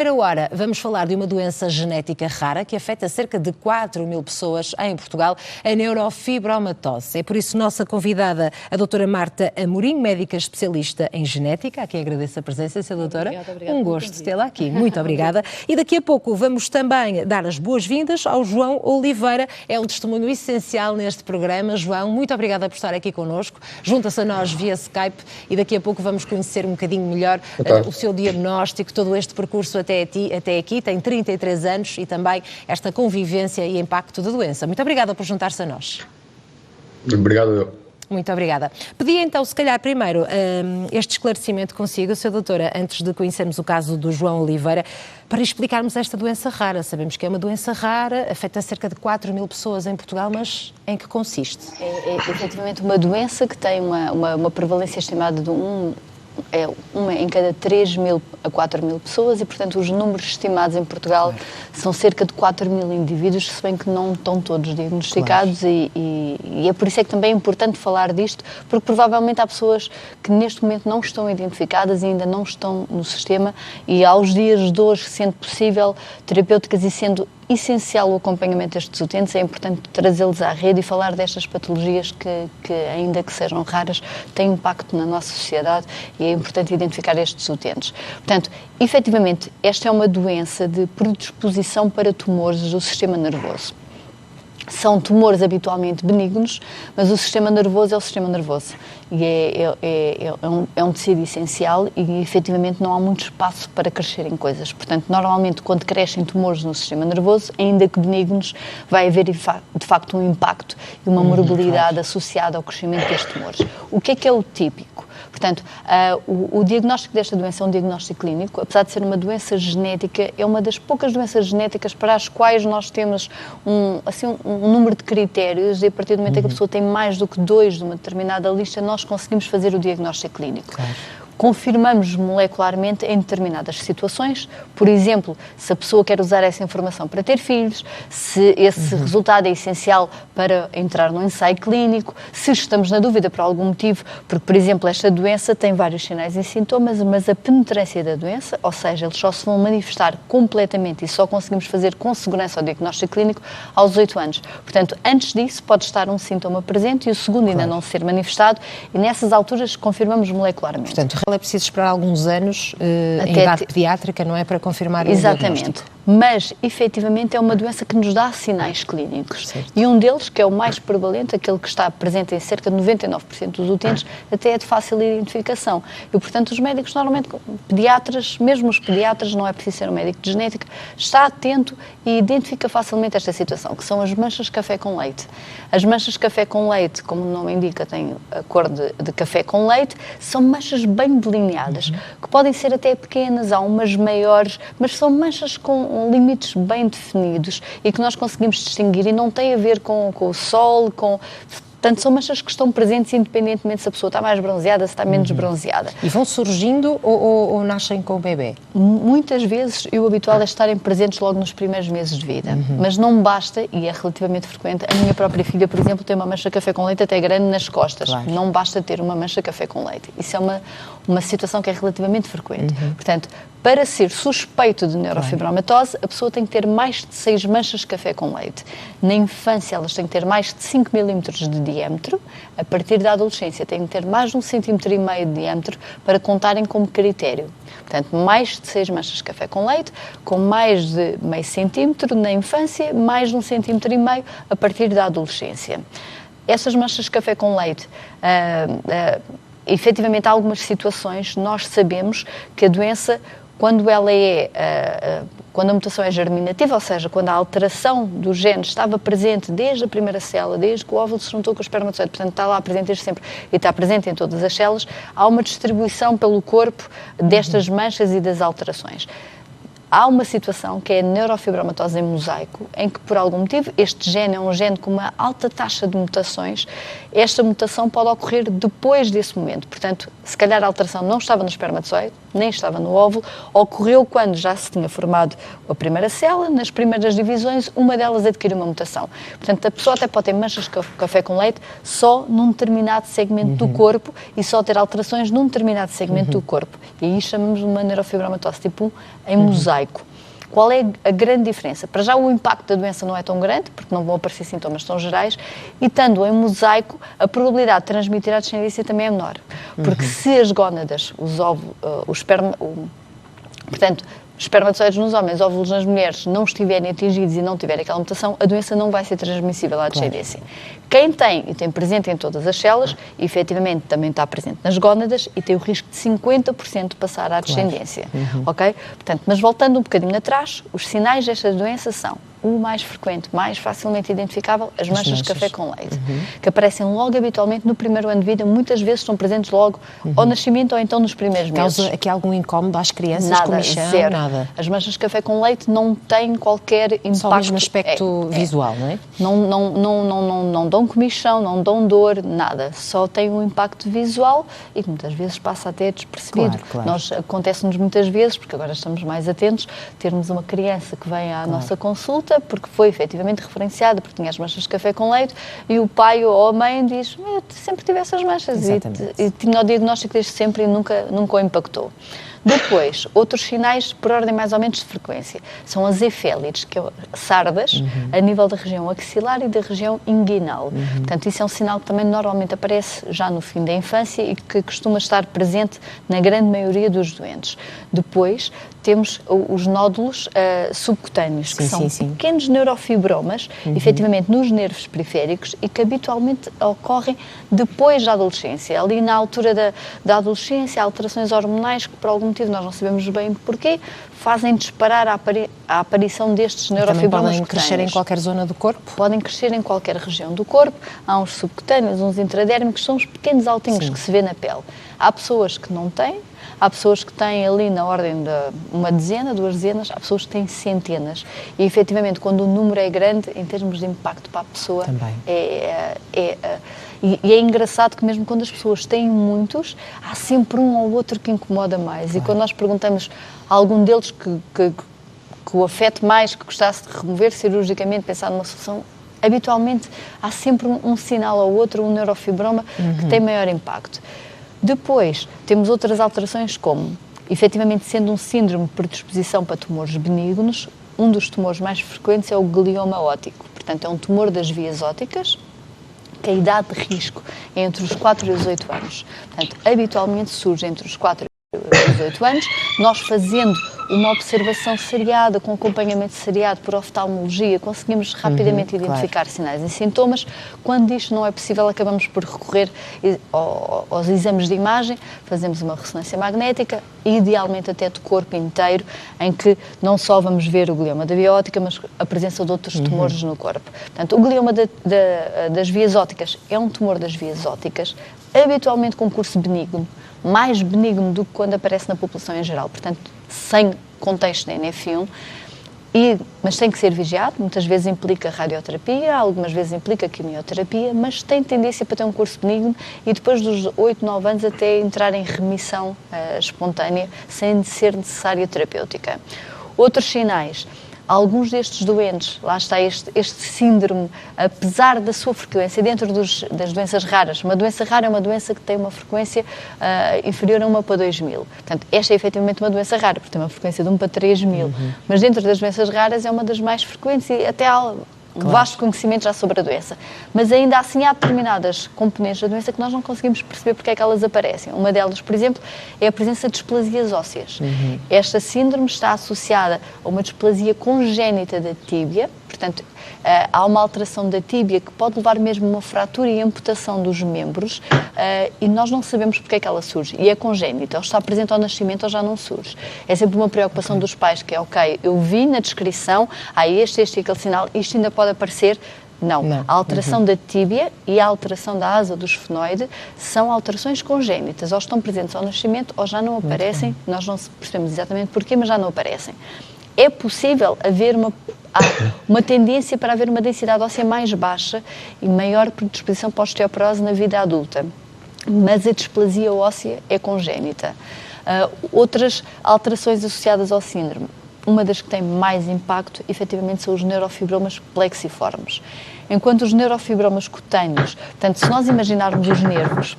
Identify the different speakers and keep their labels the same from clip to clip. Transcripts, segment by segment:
Speaker 1: Primeira hora, vamos falar de uma doença genética rara que afeta cerca de 4.000 pessoas em Portugal, a neurofibromatose. É por isso nossa convidada, a doutora Marta Amorim, médica especialista em genética, a quem agradeço a presença, Sra. Doutora.
Speaker 2: Obrigada,
Speaker 1: um gosto de tê-la aqui. Muito obrigada. E daqui a pouco vamos também dar as boas-vindas ao João Oliveira. É um testemunho essencial neste programa. João, muito obrigada por estar aqui connosco. Junta-se a nós via Skype e daqui a pouco vamos conhecer um bocadinho melhor o seu diagnóstico, todo este percurso até aqui, tem 33 anos e também esta convivência e impacto da doença. Muito obrigada por juntar-se a nós.
Speaker 3: Obrigado, eu.
Speaker 1: Muito obrigada. Pedia então, se calhar, primeiro, este esclarecimento consigo, Sra. Doutora, antes de conhecermos o caso do João Oliveira, para explicarmos esta doença rara. Sabemos que é uma doença rara, afeta cerca de 4.000 pessoas em Portugal, mas em que consiste?
Speaker 2: É efetivamente uma doença que tem uma prevalência estimada de uma em cada 3.000 a 4.000 pessoas e, portanto, os números estimados em Portugal são cerca de 4.000 indivíduos, se bem que não estão todos diagnosticados e é por isso é que também é importante falar disto, porque provavelmente há pessoas que neste momento não estão identificadas e ainda não estão no sistema e aos dias de hoje, sendo possível, terapêuticas e sendo essencial o acompanhamento destes utentes, é importante trazê-los à rede e falar destas patologias que, ainda que sejam raras, têm impacto na nossa sociedade e é importante identificar estes utentes. Portanto, efetivamente, esta é uma doença de predisposição para tumores do sistema nervoso. São tumores habitualmente benignos, mas o sistema nervoso é o sistema nervoso e é um tecido essencial e efetivamente não há muito espaço para crescerem coisas. Portanto, normalmente quando crescem tumores no sistema nervoso, ainda que benignos, vai haver de facto um impacto e uma morbilidade associada ao crescimento destes tumores. O que é o típico? Portanto, o diagnóstico desta doença é um diagnóstico clínico, apesar de ser uma doença genética, é uma das poucas doenças genéticas para as quais nós temos um número de critérios e a partir do momento em que a pessoa tem mais do que 2 de uma determinada lista, nós conseguimos fazer o diagnóstico clínico. Claro. Confirmamos molecularmente em determinadas situações, por exemplo, se a pessoa quer usar essa informação para ter filhos, se esse resultado é essencial para entrar num ensaio clínico, se estamos na dúvida por algum motivo, porque, por exemplo, esta doença tem vários sinais e sintomas, mas a penetrância da doença, ou seja, eles só se vão manifestar completamente e só conseguimos fazer com segurança o diagnóstico clínico aos 8 anos. Portanto, antes disso pode estar um sintoma presente e o segundo ainda não ser manifestado e nessas alturas confirmamos molecularmente.
Speaker 1: Portanto, é preciso esperar alguns anos em idade pediátrica, não é, para confirmar o diagnóstico.
Speaker 2: Mas, efetivamente, é uma doença que nos dá sinais clínicos. Certo. E um deles, que é o mais prevalente, aquele que está presente em cerca de 99% dos utentes, até é de fácil identificação. E, portanto, os médicos, normalmente, pediatras, mesmo os pediatras, não é preciso ser um médico de genética, está atento e identifica facilmente esta situação, que são as manchas de café com leite. As manchas de café com leite, como o nome indica, têm a cor de café com leite, são manchas bem delineadas, que podem ser até pequenas, há umas maiores, mas são manchas com limites bem definidos e que nós conseguimos distinguir e não tem a ver com o sol, Portanto, são manchas que estão presentes independentemente se a pessoa está mais bronzeada, se está menos bronzeada.
Speaker 1: E vão surgindo ou nascem com o bebê?
Speaker 2: Muitas vezes o habitual é estarem presentes logo nos primeiros meses de vida. Mas não basta, e é relativamente frequente, a minha própria filha, por exemplo, tem uma mancha de café com leite até grande nas costas. Claro. Não basta ter uma mancha de café com leite. Isso é uma situação que é relativamente frequente. Portanto, para ser suspeito de neurofibromatose, a pessoa tem que ter mais de 6 manchas de café com leite. Na infância, elas têm que ter mais de 5 milímetros de diâmetro. A partir da adolescência, têm que ter mais de 1,5 cm de diâmetro para contarem como critério. Portanto, mais de 6 manchas de café com leite, com mais de meio centímetro na infância, mais de 1,5 cm a partir da adolescência. Essas manchas de café com leite... efetivamente, há algumas situações, nós sabemos que a doença, quando a mutação é germinativa, ou seja, quando a alteração do gene estava presente desde a primeira célula, desde que o óvulo se juntou com o espermatozoide, portanto está lá presente desde sempre e está presente em todas as células, há uma distribuição pelo corpo destas manchas e das alterações. Há uma situação que é a neurofibromatose em mosaico, em que, por algum motivo, este gene é um gene com uma alta taxa de mutações. Esta mutação pode ocorrer depois desse momento. Portanto, se calhar a alteração não estava no espermatozoide, nem estava no óvulo, ocorreu quando já se tinha formado a primeira célula, nas primeiras divisões, uma delas adquiriu uma mutação. Portanto, a pessoa até pode ter manchas de café com leite só num determinado segmento do corpo e só ter alterações num determinado segmento do corpo. E aí chamamos uma neurofibromatose tipo 1 em mosaico. mosaico. Qual é a grande diferença? Para já o impacto da doença não é tão grande, porque não vão aparecer sintomas tão gerais, e estando em mosaico, a probabilidade de transmitir a descendência também é menor. Porque se as gónadas, os óvulos, portanto, espermatozoides nos homens, óvulos nas mulheres, não estiverem atingidos e não tiverem aquela mutação, a doença não vai ser transmissível à descendência. Quem tem e tem presente em todas as células, efetivamente também está presente nas gónadas e tem o risco de 50% de passar à descendência. Ok? Portanto, mas voltando um bocadinho atrás, os sinais desta doença são o mais frequente, mais facilmente identificável, as manchas de café com leite, que aparecem logo habitualmente no primeiro ano de vida, muitas vezes estão presentes logo ao nascimento ou então nos primeiros meses.
Speaker 1: Causa aqui algum incómodo às crianças?
Speaker 2: Nada,
Speaker 1: comichão,
Speaker 2: zero.
Speaker 1: Nada.
Speaker 2: As manchas de café com leite não têm qualquer impacto.
Speaker 1: Só o mesmo aspecto visual, não é?
Speaker 2: Não dão comichão, não dão dor, nada. Só tem um impacto visual e que muitas vezes passa até despercebido.
Speaker 1: Claro.
Speaker 2: Acontece-nos muitas vezes, porque agora estamos mais atentos, termos uma criança que vem à nossa consulta porque foi efetivamente referenciada, porque tinha as manchas de café com leite, e o pai ou a mãe diz: eu sempre tive essas manchas e tinha o diagnóstico desde sempre e nunca o impactou. Depois, outros sinais por ordem mais ou menos de frequência são as efélides, que é sardas, a nível da região axilar e da região inguinal. Portanto, isso é um sinal que também normalmente aparece já no fim da infância e que costuma estar presente na grande maioria dos doentes. Depois, temos os nódulos subcutâneos, que são pequenos neurofibromas, efetivamente nos nervos periféricos, e que habitualmente ocorrem depois da adolescência. Ali na altura da adolescência, alterações hormonais que por algum motivo nós não sabemos bem porquê, fazem disparar a aparição destes neurofibromas.
Speaker 1: Podem crescer em qualquer zona do corpo?
Speaker 2: Podem crescer em qualquer região do corpo. Há uns subcutâneos, uns intradérmicos, são os pequenos altinhos que se vê na pele. Há pessoas que não têm, há pessoas que têm ali na ordem de uma dezena, 2 dezenas, há pessoas que têm centenas. E, efetivamente, quando o número é grande, em termos de impacto para a pessoa, e é engraçado que mesmo quando as pessoas têm muitos, há sempre um ou outro que incomoda mais. E quando nós perguntamos a algum deles que o afete mais, que gostasse de remover cirurgicamente, pensar numa solução, habitualmente há sempre um sinal ou outro, um neurofibroma, que tem maior impacto. Depois, temos outras alterações como, efetivamente, sendo um síndrome de predisposição para tumores benignos, um dos tumores mais frequentes é o glioma óptico. Portanto, é um tumor das vias ópticas, que a idade de risco é entre os 4 e os 8 anos. Portanto, habitualmente surge entre os 4 e os 8 anos, nós fazendo uma observação seriada, com acompanhamento seriado por oftalmologia, conseguimos rapidamente identificar sinais e sintomas. Quando isto não é possível, acabamos por recorrer aos exames de imagem, fazemos uma ressonância magnética, idealmente até de corpo inteiro, em que não só vamos ver o glioma da via óptica, mas a presença de outros tumores no corpo. Portanto, o glioma das vias ópticas é um tumor das vias ópticas, habitualmente com curso benigno, mais benigno do que quando aparece na população em geral, portanto, sem contexto de NF1, mas tem que ser vigiado, muitas vezes implica radioterapia, algumas vezes implica quimioterapia, mas tem tendência para ter um curso benigno e depois dos 8, 9 anos até entrar em remissão espontânea, sem ser necessária terapêutica. Outros sinais. Alguns destes doentes, lá está este síndrome, apesar da sua frequência, dentro das doenças raras, uma doença rara é uma doença que tem uma frequência inferior a 1 para 2.000. Portanto, esta é efetivamente uma doença rara, porque tem uma frequência de 1 para 3.000. Mas dentro das doenças raras é uma das mais frequentes e até há vasto conhecimento já sobre a doença. Mas ainda assim há determinadas componentes da doença que nós não conseguimos perceber porque é que elas aparecem. Uma delas, por exemplo, é a presença de displasias ósseas. Esta síndrome está associada a uma displasia congénita da tíbia, portanto, há uma alteração da tíbia que pode levar mesmo a uma fratura e amputação dos membros e nós não sabemos porque é que ela surge. E é congénita, ou está presente ao nascimento ou já não surge. É sempre uma preocupação dos pais, que é, ok, eu vi na descrição, há este e aquele sinal, isto ainda pode aparecer. Não. A alteração da tíbia e a alteração da asa do esfenoide são alterações congénitas, ou estão presentes ao nascimento ou já não aparecem, nós não percebemos exatamente porquê, mas já não aparecem. É possível haver uma tendência para haver uma densidade óssea mais baixa e maior predisposição para osteoporose na vida adulta, mas a displasia óssea é congénita. Outras alterações associadas ao síndrome, uma das que tem mais impacto, efetivamente, são os neurofibromas plexiformes. Enquanto os neurofibromas cutâneos, portanto, se nós imaginarmos os nervos,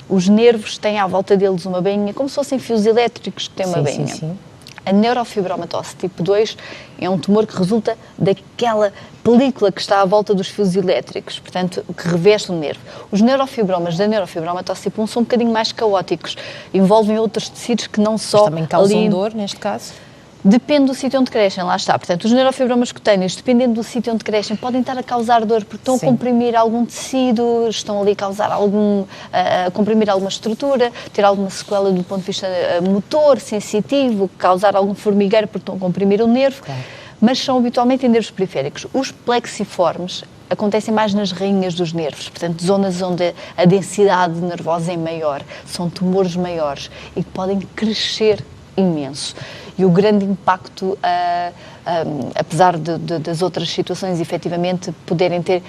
Speaker 2: os nervos têm à volta deles uma bainha, como se fossem fios elétricos que têm uma bainha. A neurofibromatose tipo 2 é um tumor que resulta daquela película que está à volta dos fios elétricos, portanto, que reveste o nervo. Os neurofibromas da neurofibromatose tipo 1 são um bocadinho mais caóticos, envolvem outros tecidos que não só...
Speaker 1: Mas também causam dor, neste caso?
Speaker 2: Depende do sítio onde crescem, lá está. Portanto, os neurofibromas cutâneos, dependendo do sítio onde crescem, podem estar a causar dor porque estão a comprimir algum tecido, estão ali a causar a comprimir alguma estrutura, ter alguma sequela do ponto de vista motor, sensitivo, causar algum formigueiro porque estão a comprimir o nervo, mas são habitualmente em nervos periféricos. Os plexiformes acontecem mais nas rainhas dos nervos, portanto, zonas onde a densidade nervosa é maior, são tumores maiores e que podem crescer imenso. E o grande impacto, apesar das outras situações efetivamente poderem ter,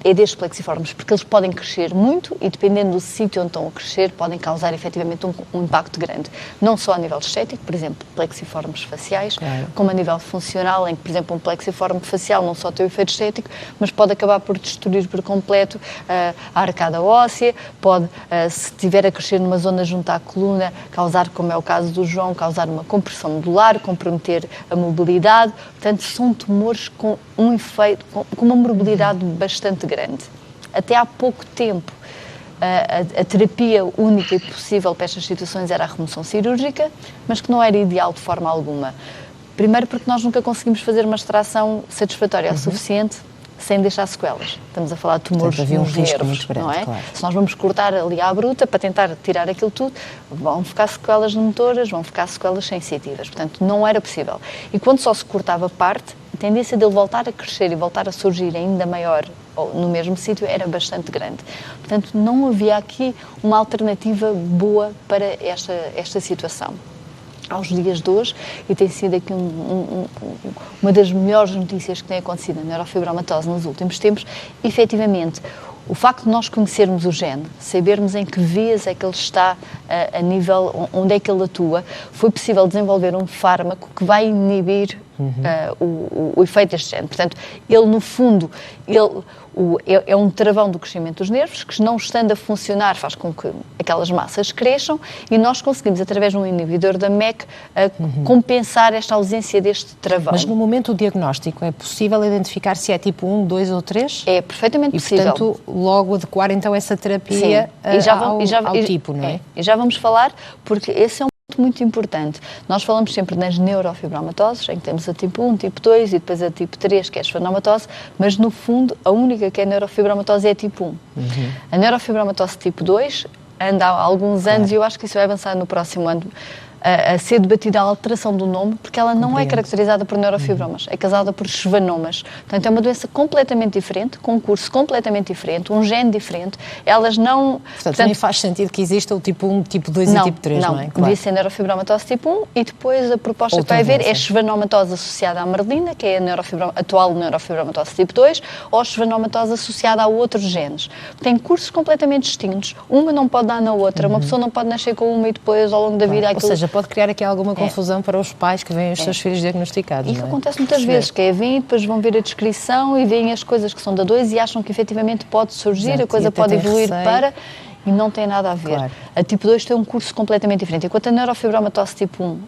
Speaker 2: é destes plexiformes, porque eles podem crescer muito e, dependendo do sítio onde estão a crescer, podem causar efetivamente um impacto grande. Não só a nível estético, por exemplo, plexiformes faciais, como a nível funcional, em que, por exemplo, um plexiforme facial não só tem o efeito estético, mas pode acabar por destruir por completo a arcada óssea, pode, se estiver a crescer numa zona junto à coluna, causar, como é o caso do João, causar uma compressão medular, comprometer a mobilidade. Portanto, são tumores com um efeito, com uma mobilidade bastante grande. Até há pouco tempo, a terapia única e possível para estas situações era a remoção cirúrgica, mas que não era ideal de forma alguma. Primeiro porque nós nunca conseguimos fazer uma extração satisfatória o suficiente sem deixar sequelas. Estamos a falar de tumores nos nervos, não é? Claro. Se nós vamos cortar ali à bruta para tentar tirar aquilo tudo, vão ficar sequelas motoras, vão ficar sequelas sensitivas. Portanto, não era possível. E quando só se cortava parte, a tendência dele voltar a crescer e voltar a surgir ainda maior ou no mesmo sítio era bastante grande. Portanto, não havia aqui uma alternativa boa para esta situação. Aos dias de hoje, e tem sido aqui uma das melhores notícias que tem acontecido na neurofibromatose nos últimos tempos, efetivamente, o facto de nós conhecermos o gene, sabermos em que vias é que ele está, a nível onde é que ele atua, foi possível desenvolver um fármaco que vai inibir o efeito deste gene. Portanto, ele no fundo, é um travão do crescimento dos nervos, que não estando a funcionar faz com que aquelas massas cresçam e nós conseguimos, através de um inibidor da MEK, compensar esta ausência deste travão.
Speaker 1: Mas no momento do diagnóstico é possível identificar se é tipo 1, 2 ou 3?
Speaker 2: É perfeitamente possível.
Speaker 1: E, portanto, logo adequar então essa terapia ao tipo, não é?
Speaker 2: E já vamos falar, porque esse é um ponto muito importante. Nós falamos sempre nas neurofibromatoses, em que temos a tipo 1, tipo 2 e depois a tipo 3, que é a esfenomatose, mas no fundo a única que é a neurofibromatose é a tipo 1. A neurofibromatose tipo 2 anda há alguns anos e eu acho que isso vai avançar no próximo ano a ser debatida a alteração do nome, porque ela não é caracterizada por neurofibromas, é causada por schwannomas. Portanto, é uma doença completamente diferente, com um curso completamente diferente, um gene diferente. Elas não...
Speaker 1: Portanto, nem faz sentido que exista o tipo 1, tipo 2 e tipo 3, não é?
Speaker 2: Não, devia ser neurofibromatose tipo 1 e depois a proposta que vai haver é schwannomatose associada à mardelina, que é a atual neurofibromatose tipo 2, ou schwannomatose associada a outros genes. Tem cursos completamente distintos. Uma não pode dar na outra. Uma pessoa não pode nascer com uma e depois, ao longo da vida...
Speaker 1: Ou seja, pode criar aqui alguma confusão para os pais que veem os seus filhos diagnosticados.
Speaker 2: E que acontece muitas vezes, que é vêm, depois vão ver a descrição e veem as coisas que são da 2 e acham que efetivamente pode surgir, a coisa pode evoluir para... E não tem nada a ver. Claro. A tipo 2 tem um curso completamente diferente. Enquanto a neurofibromatose tipo 1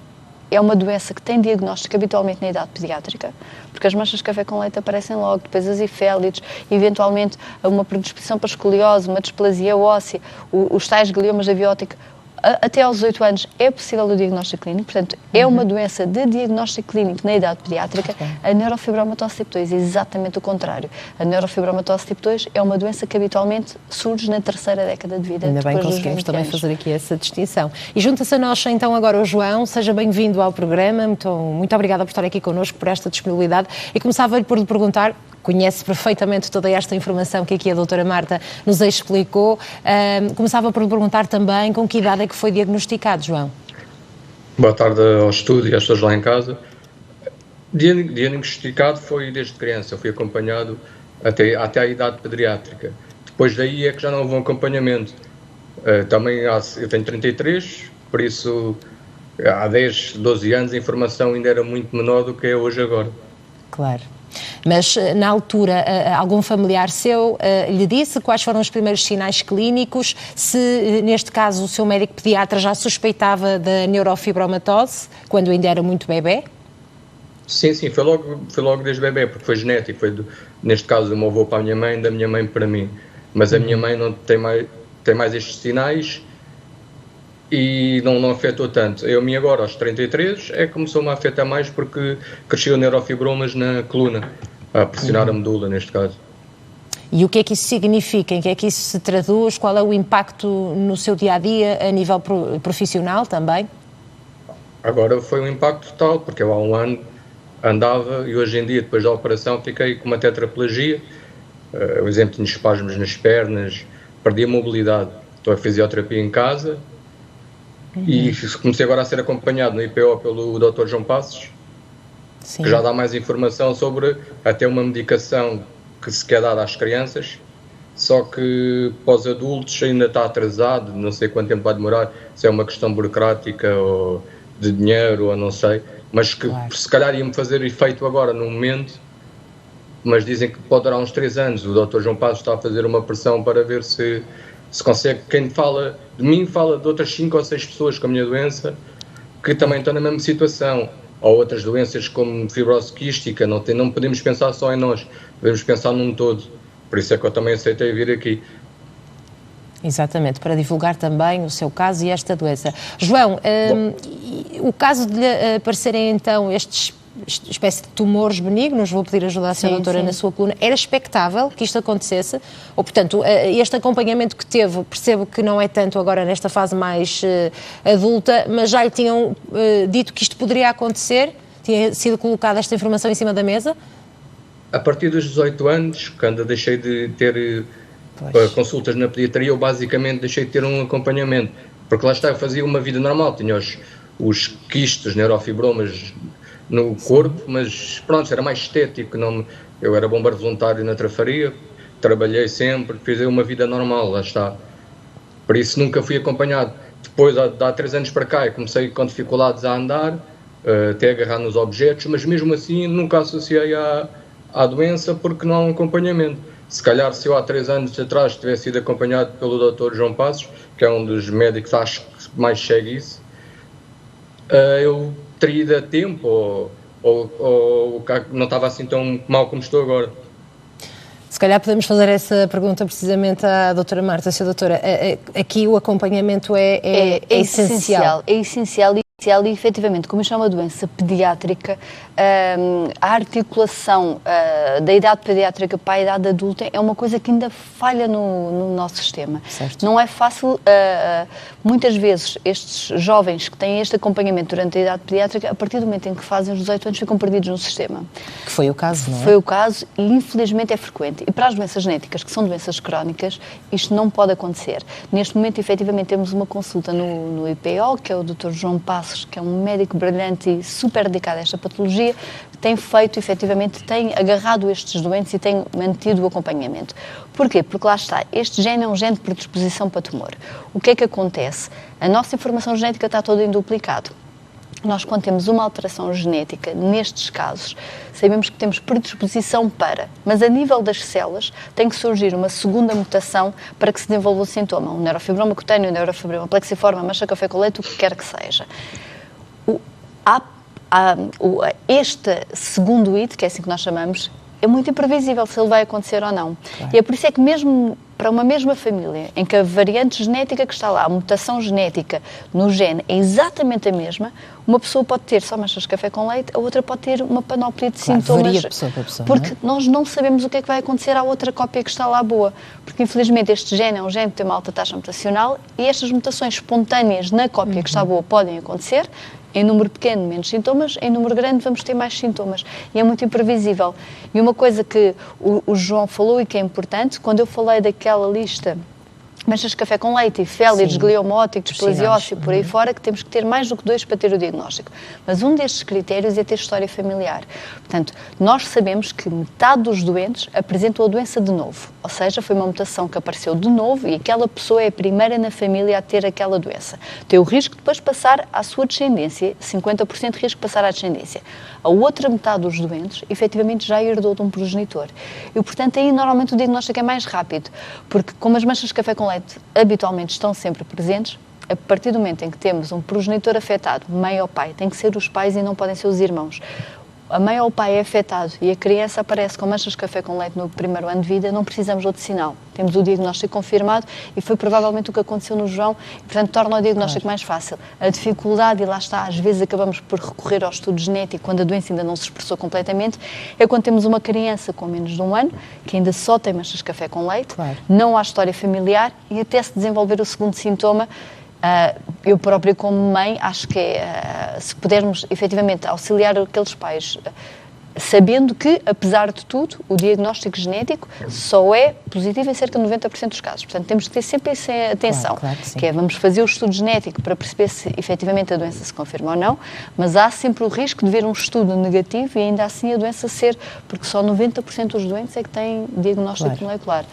Speaker 2: é uma doença que tem diagnóstico habitualmente na idade pediátrica, porque as manchas de café com leite aparecem logo, depois as hifélites, eventualmente uma predisposição para escoliose, uma displasia óssea, os tais gliomas abióticos. Até aos 18 anos é possível o diagnóstico clínico, portanto, é uma doença de diagnóstico clínico na idade pediátrica. A neurofibromatose tipo 2 é exatamente o contrário. A neurofibromatose tipo 2 é uma doença que habitualmente surge na terceira década de vida.
Speaker 1: Ainda bem que conseguimos também fazer aqui essa distinção. E junta-se a nós então agora o João, seja bem-vindo ao programa, muito obrigada por estar aqui connosco, por esta disponibilidade. E começava por lhe perguntar, conhece perfeitamente toda esta informação que aqui a doutora Marta nos explicou. Começava por lhe perguntar também com que idade é que foi diagnosticado, João?
Speaker 3: Boa tarde ao estúdio e às pessoas lá em casa. Diagnosticado foi desde criança, eu fui acompanhado até à idade pediátrica. Depois daí é que já não houve um acompanhamento. Também eu tenho 33, por isso há 10, 12 anos a informação ainda era muito menor do que é hoje agora.
Speaker 1: Claro. Mas, na altura, algum familiar seu lhe disse quais foram os primeiros sinais clínicos? Se, neste caso, o seu médico pediatra já suspeitava da neurofibromatose, quando ainda era muito bebê?
Speaker 3: Sim, foi logo desde bebê, porque foi genético, neste caso do meu avô para a minha mãe, da minha mãe para mim. Mas a minha mãe não tem mais estes sinais e não afetou tanto. A mim agora, aos 33, começou-me a afetar mais porque cresceu neurofibromas na coluna, a pressionar a medula, neste caso.
Speaker 1: E o que é que isso significa? Em que é que isso se traduz? Qual é o impacto no seu dia-a-dia, a nível profissional também?
Speaker 3: Agora foi um impacto total, porque eu há um ano andava e hoje em dia, depois da operação, fiquei com uma tetraplegia. O exemplo, tinha espasmos nas pernas, perdi a mobilidade. Estou a fisioterapia em casa e comecei agora a ser acompanhado no IPO pelo Dr. João Passos,
Speaker 1: Sim.
Speaker 3: que já dá mais informação sobre até uma medicação que se quer dar às crianças, só que para os adultos ainda está atrasado, não sei quanto tempo vai demorar, se é uma questão burocrática ou de dinheiro ou não sei, mas que claro, se calhar ia-me fazer efeito agora no momento, mas dizem que pode durar uns 3 anos. O Dr. João Passos está a fazer uma pressão para ver se consegue. Quem fala de mim fala de outras 5 ou 6 pessoas com a minha doença que também estão na mesma situação, ou outras doenças como fibrose quística. Não podemos pensar só em nós, podemos pensar num todo. Por isso é que eu também aceitei vir aqui.
Speaker 1: Exatamente, para divulgar também o seu caso e esta doença. João, o caso de lhe aparecerem então estes espécie de tumores benignos, vou pedir ajuda à senhora doutora na sua coluna, era expectável que isto acontecesse? Ou, portanto, este acompanhamento que teve, percebo que não é tanto agora nesta fase mais adulta, mas já lhe tinham dito que isto poderia acontecer? Tinha sido colocada esta informação em cima da mesa?
Speaker 3: A partir dos 18 anos, quando deixei de ter consultas na pediatria, eu basicamente deixei de ter um acompanhamento, porque lá está, eu fazia uma vida normal, tinha os quistos, neurofibromas no corpo, mas pronto, era mais estético, eu era bombeiro voluntário na Trafaria, trabalhei sempre, fiz uma vida normal, lá está. Por isso nunca fui acompanhado. Depois, há 3 anos para cá, eu comecei com dificuldades a andar, até agarrar nos objetos, mas mesmo assim nunca associei à doença porque não há um acompanhamento. Se calhar se eu há 3 anos atrás tivesse sido acompanhado pelo Dr. João Passos, que é um dos médicos acho que mais segue isso, eu teria ido a tempo ou não estava assim tão mal como estou agora.
Speaker 1: Se calhar podemos fazer essa pergunta precisamente à doutora Marta. Senhora doutora, aqui o acompanhamento é essencial.
Speaker 2: É essencial e, efetivamente, como isto é uma doença pediátrica, a articulação da idade pediátrica para a idade adulta é uma coisa que ainda falha no nosso sistema.
Speaker 1: Certo.
Speaker 2: Não é fácil, muitas vezes, estes jovens que têm este acompanhamento durante a idade pediátrica, a partir do momento em que fazem os 18 anos, ficam perdidos no sistema.
Speaker 1: Que foi o caso, não é?
Speaker 2: Foi o caso e, infelizmente, é frequente. E para as doenças genéticas, que são doenças crónicas, isto não pode acontecer. Neste momento, efetivamente, temos uma consulta no IPO, que é o Dr. João Passos, que é um médico brilhante e super dedicado a esta patologia, que tem feito, efetivamente, tem agarrado estes doentes e tem mantido o acompanhamento. Porquê? Porque lá está, este gene é um gene de predisposição para tumor. O que é que acontece? A nossa informação genética está toda em duplicado. Nós, quando temos uma alteração genética, nestes casos, sabemos que temos predisposição para, mas a nível das células tem que surgir uma segunda mutação para que se desenvolva o sintoma. Um neurofibroma cutâneo, um neurofibroma plexiforme, mancha café com leite, o que quer que seja. Este segundo hito, que é assim que nós chamamos, é muito imprevisível se ele vai acontecer ou não. Claro. E é por isso é que mesmo para uma mesma família, em que a variante genética que está lá, a mutação genética no gene é exatamente a mesma, uma pessoa pode ter só manchas de café com leite, a outra pode ter uma panóplia de sintomas.
Speaker 1: Varia de pessoa para pessoa,
Speaker 2: porque nós não sabemos o que é que vai acontecer à outra cópia que está lá boa. Porque, infelizmente, este gene é um gene que tem uma alta taxa mutacional e estas mutações espontâneas na cópia que está boa podem acontecer. Em número pequeno, menos sintomas. Em número grande, vamos ter mais sintomas. E é muito imprevisível. E uma coisa que o João falou e que é importante, quando eu falei daquela lista, manchas de café com leite, félides, gliomóticos, displasiócio, por aí fora, que temos que ter mais do que 2 para ter o diagnóstico. Mas um destes critérios é ter história familiar. Portanto, nós sabemos que metade dos doentes apresentam a doença de novo. ou seja, foi uma mutação que apareceu de novo e aquela pessoa é a primeira na família a ter aquela doença. Tem o risco de depois passar à sua descendência, 50% de risco de passar à descendência. A outra metade dos doentes, efetivamente, já herdou de um progenitor. E, portanto, aí normalmente o diagnóstico é mais rápido, porque como as manchas de café com leite habitualmente estão sempre presentes, a partir do momento em que temos um progenitor afetado, mãe ou pai, tem que ser os pais e não podem ser os irmãos. A mãe ou o pai é afetado e a criança aparece com manchas de café com leite no primeiro ano de vida, não precisamos de outro sinal. Temos o diagnóstico confirmado e foi provavelmente o que aconteceu no João e, portanto, torna o diagnóstico mais fácil. A dificuldade, e lá está, às vezes acabamos por recorrer ao estudo genético quando a doença ainda não se expressou completamente, é quando temos uma criança com menos de 1 ano, que ainda só tem manchas de café com leite, não há história familiar e até se desenvolver o segundo sintoma. Eu própria, como mãe, acho que se pudermos efetivamente auxiliar aqueles pais, sabendo que, apesar de tudo, o diagnóstico genético só é positivo em cerca de 90% dos casos. Portanto, temos que ter sempre essa atenção, que é, vamos fazer o estudo genético para perceber se efetivamente a doença se confirma ou não, mas há sempre o risco de ver um estudo negativo e ainda assim a doença ser, porque só 90% dos doentes é que têm diagnóstico molecular.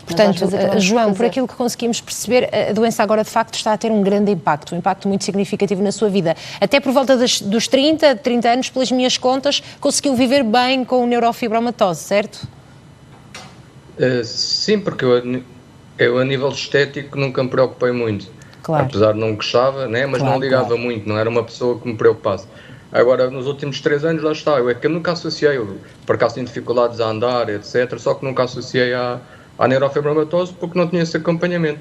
Speaker 1: Portanto, João, por aquilo que conseguimos perceber, a doença agora de facto está a ter um grande impacto, um impacto muito significativo na sua vida. Até por volta dos 30 anos, pelas minhas contas, conseguiu viver bem com neurofibromatose, certo?
Speaker 3: Sim, porque eu a nível estético nunca me preocupei muito.
Speaker 1: Claro.
Speaker 3: Apesar de não gostava, né? Mas não ligava muito, não era uma pessoa que me preocupasse. Agora, nos últimos 3 anos, lá está, eu nunca associei, por acaso tenho dificuldades a andar, etc., só que nunca associei à neurofibromatose porque não tinha esse acompanhamento.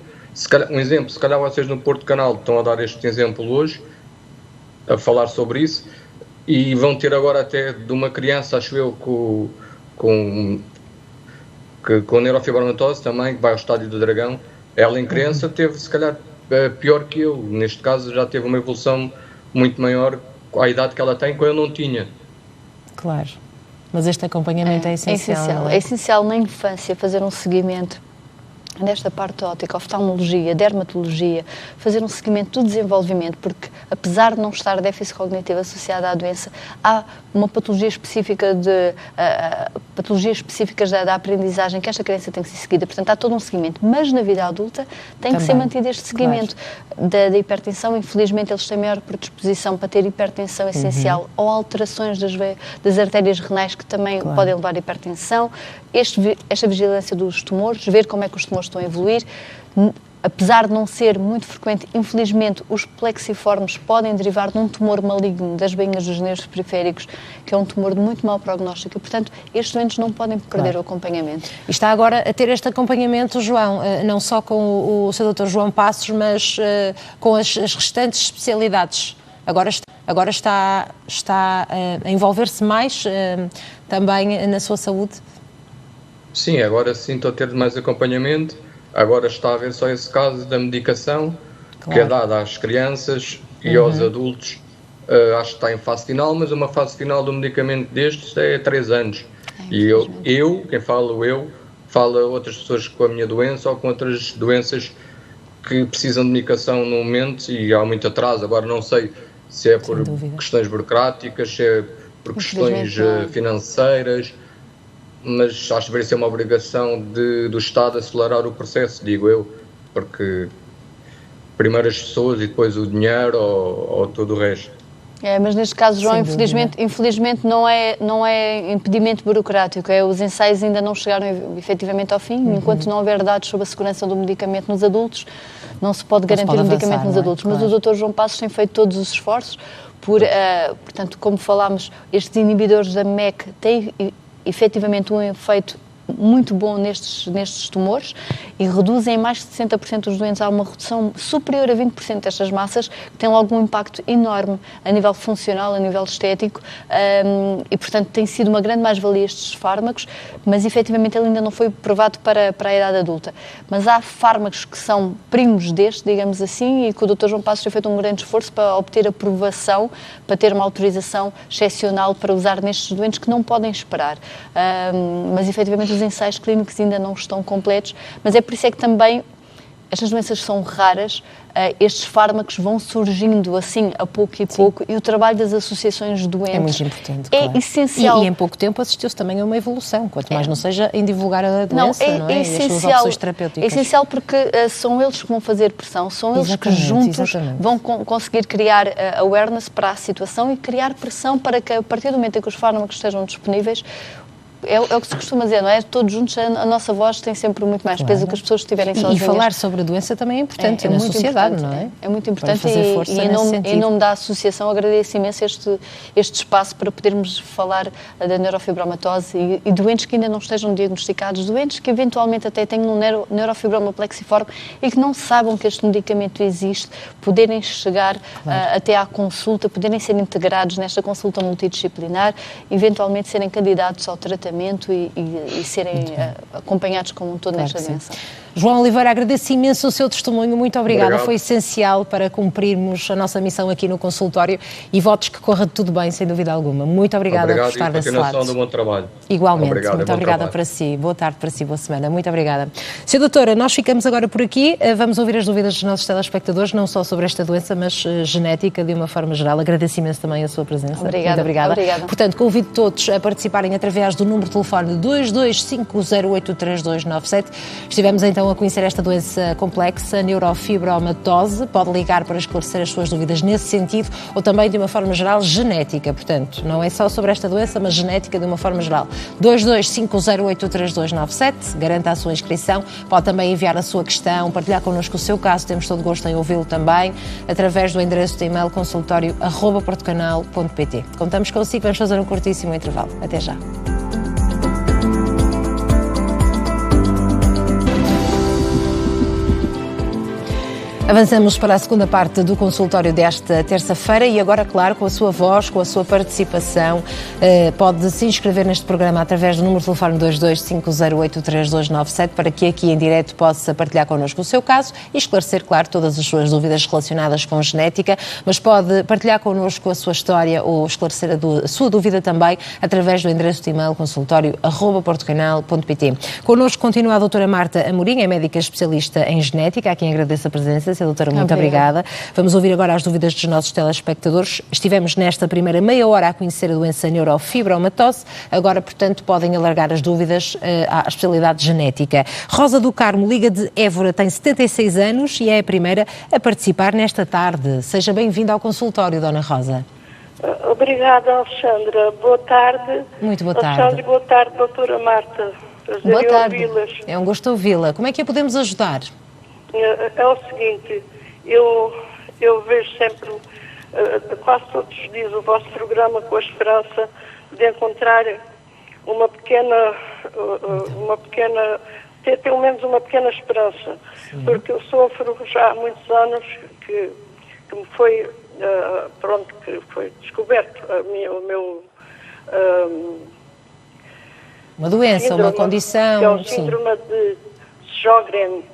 Speaker 3: Um exemplo, se calhar vocês no Porto Canal estão a dar este exemplo hoje, a falar sobre isso, e vão ter agora até de uma criança, acho eu, com neurofibromatose também, que vai ao Estádio do Dragão. Ela em criança teve, se calhar, pior que eu. Neste caso já teve uma evolução muito maior à idade que ela tem, que eu não tinha.
Speaker 1: Claro. Mas este acompanhamento é essencial.
Speaker 2: É essencial na infância fazer um seguimento nesta parte óptica, oftalmologia, dermatologia, fazer um seguimento do desenvolvimento, porque apesar de não estar déficit cognitivo associado à doença, há uma patologia específica patologias específicas da aprendizagem que esta criança tem que ser seguida. Portanto, há todo um seguimento. Mas na vida adulta tem que ser mantido este seguimento. Da hipertensão, infelizmente, eles têm maior predisposição para ter hipertensão essencial ou alterações das artérias renais que também podem levar a hipertensão. Esta vigilância dos tumores, ver como é que os tumores estão a evoluir. Apesar de não ser muito frequente, infelizmente, os plexiformes podem derivar de um tumor maligno das bainhas dos nervos periféricos, que é um tumor de muito mau prognóstico. E, portanto, estes doentes não podem perder o acompanhamento.
Speaker 1: E está agora a ter este acompanhamento, João, não só com o Sr. Dr. João Passos, mas com as restantes especialidades. Agora está a envolver-se mais também na sua saúde?
Speaker 3: Sim, agora sim estou a ter mais acompanhamento. Agora está a haver só esse caso da medicação, que é dada às crianças e aos adultos. Acho que está em fase final, mas uma fase final do medicamento destes é 3 anos. E quem falo a outras pessoas com a minha doença ou com outras doenças que precisam de medicação no momento e há muito atraso. Agora não sei se é por questões burocráticas, se é por questões financeiras, mas acho que deveria ser uma obrigação do Estado acelerar o processo, digo eu, porque primeiro as pessoas e depois o dinheiro ou todo o resto.
Speaker 2: Mas neste caso, João, infelizmente não é impedimento burocrático, os ensaios ainda não chegaram efetivamente ao fim, enquanto não houver dados sobre a segurança do medicamento nos adultos, não se pode garantir o medicamento nos adultos. Mas o Dr. João Passos tem feito todos os esforços, portanto, como falámos, estes inibidores da MEK têm efetivamente um efeito muito bom nestes tumores e reduzem em mais de 60% dos doentes. Há uma redução superior a 20% destas massas, que tem logo um impacto enorme a nível funcional, a nível estético, e portanto tem sido uma grande mais-valia estes fármacos, mas efetivamente ele ainda não foi provado para a idade adulta. Mas há fármacos que são primos deste, digamos assim, e que o Dr. João Passos tem feito um grande esforço para obter aprovação, para ter uma autorização excepcional para usar nestes doentes que não podem esperar. Mas efetivamente os ensaios clínicos ainda não estão completos, mas é por isso é que também estas doenças são raras, estes fármacos vão surgindo assim a pouco e pouco, e o trabalho das associações de doentes
Speaker 1: é muito importante,
Speaker 2: é
Speaker 1: claro.
Speaker 2: essencial.
Speaker 1: E em pouco tempo assistiu-se também a uma evolução, quanto mais não seja em divulgar a doença, não é?
Speaker 2: É
Speaker 1: E as suas
Speaker 2: essencial,
Speaker 1: opções terapêuticas.
Speaker 2: é essencial porque são eles que vão fazer pressão, são eles que juntos vão conseguir criar awareness para a situação e criar pressão para que, a partir do momento em que os fármacos estejam disponíveis, é o que se costuma dizer, não é? Todos juntos, a nossa voz tem sempre muito mais peso do que as pessoas estiverem sozinhas.
Speaker 1: E falar sobre a doença também é importante na sociedade, não é?
Speaker 2: É muito importante
Speaker 1: e
Speaker 2: em nome da associação agradeço imenso este espaço para podermos falar da neurofibromatose e doentes que ainda não estejam diagnosticados, doentes que eventualmente até tenham um neurofibroma plexiforme e que não saibam que este medicamento existe, poderem chegar até à consulta, poderem ser integrados nesta consulta multidisciplinar, eventualmente serem candidatos ao tratamento e serem acompanhados como um todo nesta doença.
Speaker 1: João Oliveira, agradeço imenso o seu testemunho, muito obrigada, foi essencial para cumprirmos a nossa missão aqui no consultório e votos que corra tudo bem, sem dúvida alguma. Muito obrigada por estar desse lado.
Speaker 3: Continuação do bom trabalho.
Speaker 1: Igualmente, muito obrigada para si, boa tarde para si, boa semana, muito obrigada. Sra. Doutora, nós ficamos agora por aqui, vamos ouvir as dúvidas dos nossos telespectadores, não só sobre esta doença, mas genética de uma forma geral. Agradeço imenso também a sua presença.
Speaker 2: Obrigada.
Speaker 1: Muito obrigada. Portanto, convido todos a participarem através do número de telefone 225083297. Estivemos então a conhecer esta doença complexa, neurofibromatose. Pode ligar para esclarecer as suas dúvidas nesse sentido ou também de uma forma geral genética. Portanto, não é só sobre esta doença, mas genética de uma forma geral. 225083297. Garanta a sua inscrição. Pode também enviar a sua questão, partilhar connosco o seu caso. Temos todo gosto em ouvi-lo também através do endereço de e-mail consultório@portocanal.pt. Contamos consigo. Vamos fazer um curtíssimo intervalo. Até já. Avançamos para a segunda parte do consultório desta terça-feira e agora, claro, com a sua voz, com a sua participação, pode se inscrever neste programa através do número de telefone 225083297 para que aqui em direto possa partilhar connosco o seu caso e esclarecer, claro, todas as suas dúvidas relacionadas com genética, mas pode partilhar connosco a sua história ou esclarecer a sua dúvida também através do endereço de e-mail consultório@portocanal.pt. Connosco continua a doutora Marta Amorim, é médica especialista em genética, a quem agradeço a presença. Doutora, muito obrigada. Vamos ouvir agora as dúvidas dos nossos telespectadores. Estivemos nesta primeira meia hora a conhecer a doença neurofibromatose. Agora, portanto, podem alargar as dúvidas à especialidade genética. Rosa do Carmo liga de Évora, tem 76 anos e é a primeira a participar nesta tarde. Seja bem-vinda ao consultório, Dona Rosa.
Speaker 4: Obrigada, Alexandra. Boa tarde.
Speaker 1: Muito boa tarde.
Speaker 4: Alexandra, boa tarde, doutora Marta. Prazer
Speaker 2: boa tarde.
Speaker 4: ouvi-las.
Speaker 1: É um gosto ouvi-la. Como é que a podemos ajudar?
Speaker 4: É o seguinte, eu vejo sempre, quase todos os dias, o vosso programa com a esperança de encontrar ter pelo menos uma pequena esperança. Sim. Porque eu sofro já há muitos anos que me foi, que foi descoberto o meu...
Speaker 1: uma doença,
Speaker 4: síndrome,
Speaker 1: uma condição...
Speaker 4: Que é o síndrome de Sjögren.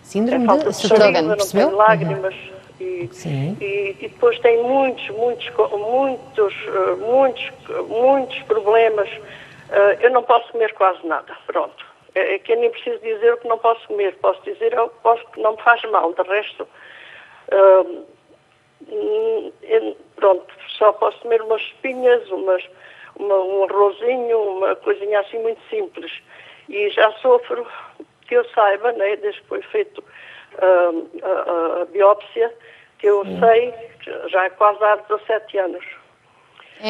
Speaker 1: Síndrome de
Speaker 4: Sjögren, percebeu? Lágrimas.
Speaker 1: Sim.
Speaker 4: E depois tem muitos problemas. Eu não posso comer quase nada, pronto. É que eu nem preciso dizer o que não posso comer. Posso dizer o que não me faz mal. De resto, pronto, só posso comer umas espinhas, um arrozinho, uma coisinha assim muito simples. E já sofro, que eu saiba, né, desde que foi feito a biópsia, que eu sei, já é quase há 17 anos.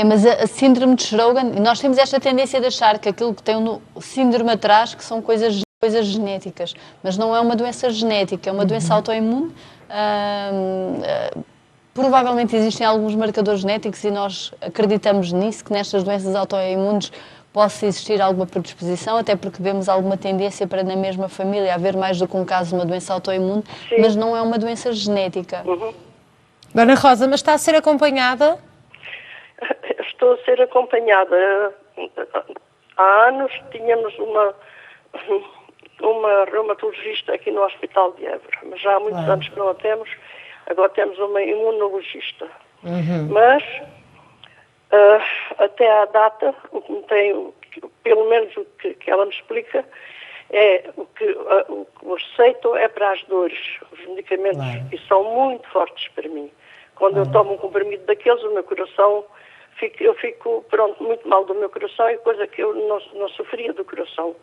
Speaker 2: Mas a síndrome de Sjögren, nós temos esta tendência de achar que aquilo que tem no síndrome atrás, que são coisas genéticas, mas não é uma doença genética, é uma doença autoimune. Provavelmente existem alguns marcadores genéticos e nós acreditamos nisso, que nestas doenças autoimunes possa existir alguma predisposição, até porque vemos alguma tendência para na mesma família haver mais do que um caso de uma doença autoimune, sim, mas não é uma doença genética.
Speaker 4: Uhum.
Speaker 1: Dona Rosa, mas está a ser acompanhada?
Speaker 4: Estou a ser acompanhada. Há anos tínhamos uma reumatologista aqui no Hospital de Évora, mas já há muitos anos que não a temos. Agora temos uma imunologista.
Speaker 1: Uhum.
Speaker 4: Mas, até à data, o que me tem, pelo menos o que ela me explica, o que receito é para as dores. Os medicamentos e são muito fortes para mim. Quando eu tomo um comprimido daqueles, o meu coração, eu fico muito mal do meu coração, e coisa que eu não sofria do coração.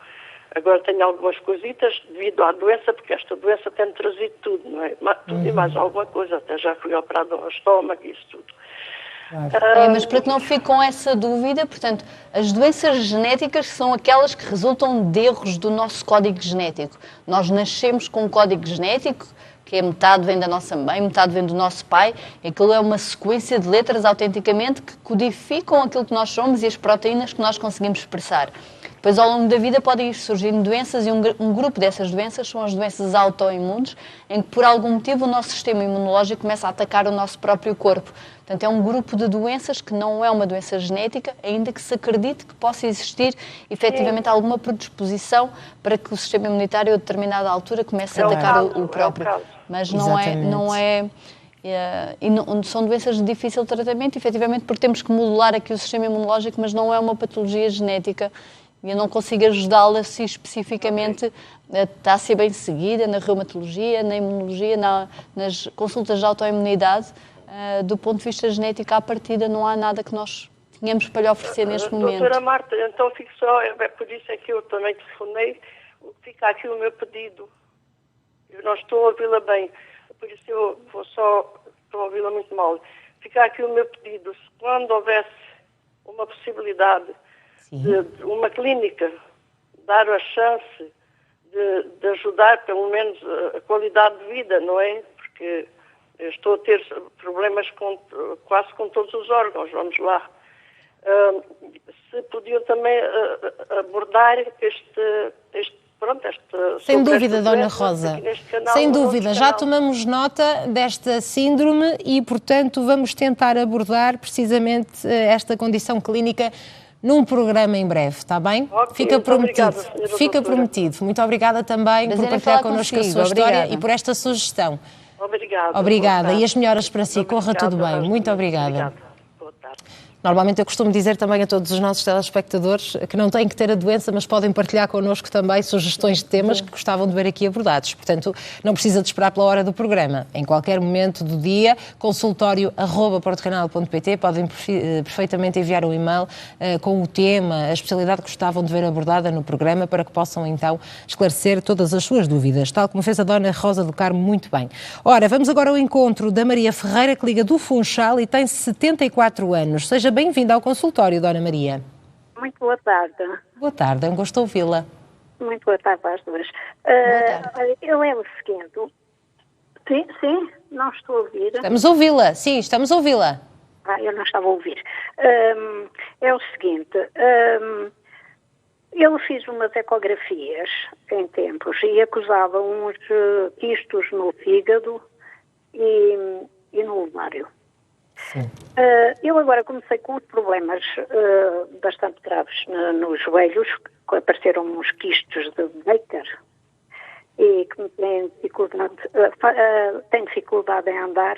Speaker 4: Agora tenho algumas coisitas devido à doença, porque esta doença tem trazido tudo, não é? Tudo e mais alguma coisa, até já fui operado ao estômago e isso tudo.
Speaker 2: Mas para que não fique com essa dúvida, portanto, as doenças genéticas são aquelas que resultam de erros do nosso código genético. Nós nascemos com um código genético, que é metade vem da nossa mãe, metade vem do nosso pai. Aquilo é uma sequência de letras autenticamente que codificam aquilo que nós somos e as proteínas que nós conseguimos expressar. Depois, ao longo da vida, podem ir surgindo doenças, e um grupo dessas doenças são as doenças autoimunes, em que, por algum motivo, o nosso sistema imunológico começa a atacar o nosso próprio corpo. Portanto, é um grupo de doenças que não é uma doença genética, ainda que se acredite que possa existir, efetivamente, alguma predisposição para que o sistema imunitário, a determinada altura, comece a atacar o próprio. Mas não é... são doenças de difícil tratamento, efetivamente, porque temos que modular aqui o sistema imunológico, mas não é uma patologia genética. E eu não consigo ajudá-la se especificamente está a ser bem seguida na reumatologia, na imunologia, nas consultas de autoimunidade. Do ponto de vista genético, à partida, não há nada que nós tínhamos para lhe oferecer neste momento.
Speaker 4: Doutora Marta, então fico só, por isso é que eu também telefonei, fica aqui o meu pedido. Eu não estou a ouvi-la bem, por isso eu estou a ouvi-la muito mal. Fica aqui o meu pedido, se quando houvesse uma possibilidade de uma clínica dar a chance de ajudar pelo menos a qualidade de vida, não é? Porque eu estou a ter problemas quase com todos os órgãos, vamos lá. Se podiam também abordar
Speaker 1: sem dúvida, Dona Rosa. Sem dúvida, já tomamos nota desta síndrome e, portanto, vamos tentar abordar precisamente esta condição clínica num programa em breve, está bem?
Speaker 4: Okay,
Speaker 1: fica prometido.
Speaker 4: Obrigada,
Speaker 1: fica prometido. Muito obrigada também por partilhar connosco a sua história e por esta sugestão. Obrigada. E as melhoras para si. Corra tudo bem. Muito obrigada.
Speaker 4: Boa tarde.
Speaker 1: Normalmente eu costumo dizer também a todos os nossos telespectadores que não têm que ter a doença, mas podem partilhar connosco também sugestões de temas que gostavam de ver aqui abordados. Portanto, não precisa de esperar pela hora do programa. Em qualquer momento do dia, consultório@portocanal.pt, podem perfeitamente enviar um e-mail com o tema, a especialidade que gostavam de ver abordada no programa, para que possam então esclarecer todas as suas dúvidas, tal como fez a Dona Rosa do Carmo muito bem. Ora, vamos agora ao encontro da Maria Ferreira, que liga do Funchal e tem 74 anos. Seja bem-vinda ao consultório, Dona Maria.
Speaker 5: Muito boa tarde.
Speaker 1: Boa tarde, é um gosto ouvi-la.
Speaker 5: Muito boa tarde às duas. Eu é o seguinte... Sim, não estou a ouvir.
Speaker 1: Estamos a ouvi-la, sim, estamos a ouvi-la.
Speaker 5: Eu não estava a ouvir. É o seguinte, eu fiz umas ecografias em tempos e acusava uns quistos no fígado e no ovário. Eu agora comecei com uns problemas bastante graves nos joelhos, que apareceram uns quistos de Baker e que me têm dificuldade em andar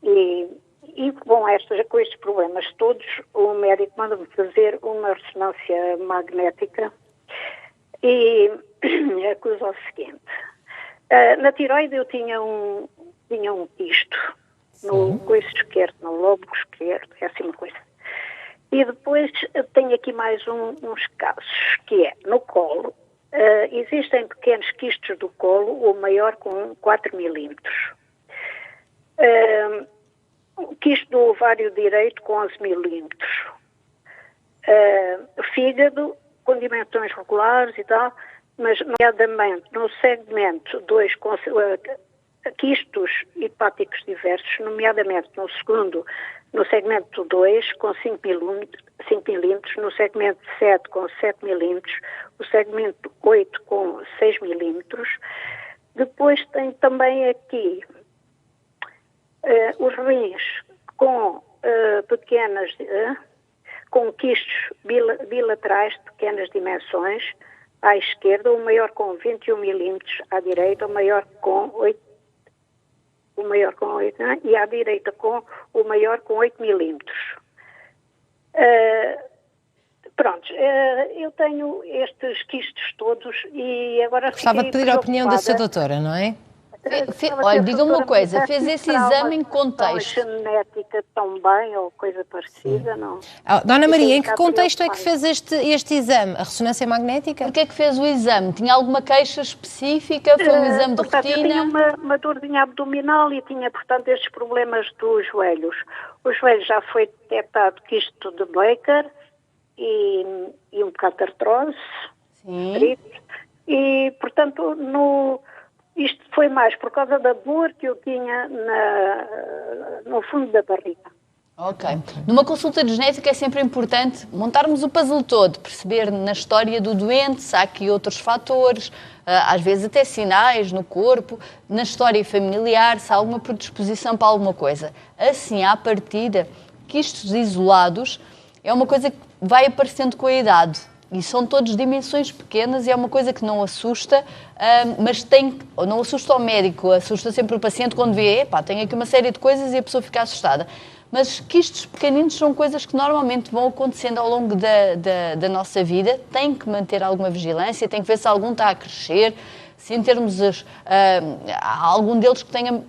Speaker 5: e com estes problemas todos, o médico manda-me fazer uma ressonância magnética e acusa o seguinte: na tiroide eu tinha um quisto no coice esquerdo, no lóbulo esquerdo, é assim uma coisa. E depois tenho aqui mais uns casos, que é no colo. Existem pequenos quistos do colo, o maior com 4 milímetros. Quisto do ovário direito com 11 milímetros. Fígado com dimensões regulares e tal, mas nomeadamente no segmento 2 com quistos hepáticos diversos, nomeadamente no segmento 2 com 5 milímetros, no segmento 7 com 7 milímetros, o segmento 8 com 6 milímetros. Depois tem também aqui os rins com com quistos bilaterais de pequenas dimensões à esquerda, o maior com 21 milímetros à direita, o maior com 8 e à direita o maior com 8 milímetros. Eu tenho estes quistos todos e agora
Speaker 1: Gostava de pedir a opinião da sua
Speaker 5: preocupada.
Speaker 1: doutora, não é?
Speaker 2: Olha, diga-me uma coisa, fez esse exame em contexto?
Speaker 5: Genética tão bem ou coisa parecida, não?
Speaker 1: Dona Maria, em que
Speaker 5: Fiquei um bocado
Speaker 1: contexto é que
Speaker 5: preocupada.
Speaker 1: fez este exame? A ressonância magnética?
Speaker 2: Porquê é que fez o exame? Tinha alguma queixa específica? Foi um exame de
Speaker 5: Portanto, eu tinha
Speaker 2: rotina?
Speaker 5: uma dorzinha abdominal e tinha, portanto, estes problemas dos joelhos. Os joelhos já foi detectado quisto de Baker e um bocado de artrose,
Speaker 2: Sim.
Speaker 5: artrite, e, portanto, isto foi mais por causa da dor que eu tinha no fundo da barriga.
Speaker 2: Ok. Numa consulta de genética é sempre importante montarmos o puzzle todo, perceber na história do doente se há aqui outros fatores, às vezes até sinais no corpo, na história familiar, se há alguma predisposição para alguma coisa. Assim, à partida, quistos isolados é uma coisa que vai aparecendo com a idade. E são todos dimensões pequenas e é uma coisa que não assusta, mas não assusta o médico, assusta sempre o paciente quando vê, tem aqui uma série de coisas e a pessoa fica assustada. Mas quistos pequeninos são coisas que normalmente vão acontecendo ao longo da nossa vida, tem que manter alguma vigilância, tem que ver se algum está a crescer, se em termos há algum deles que tenha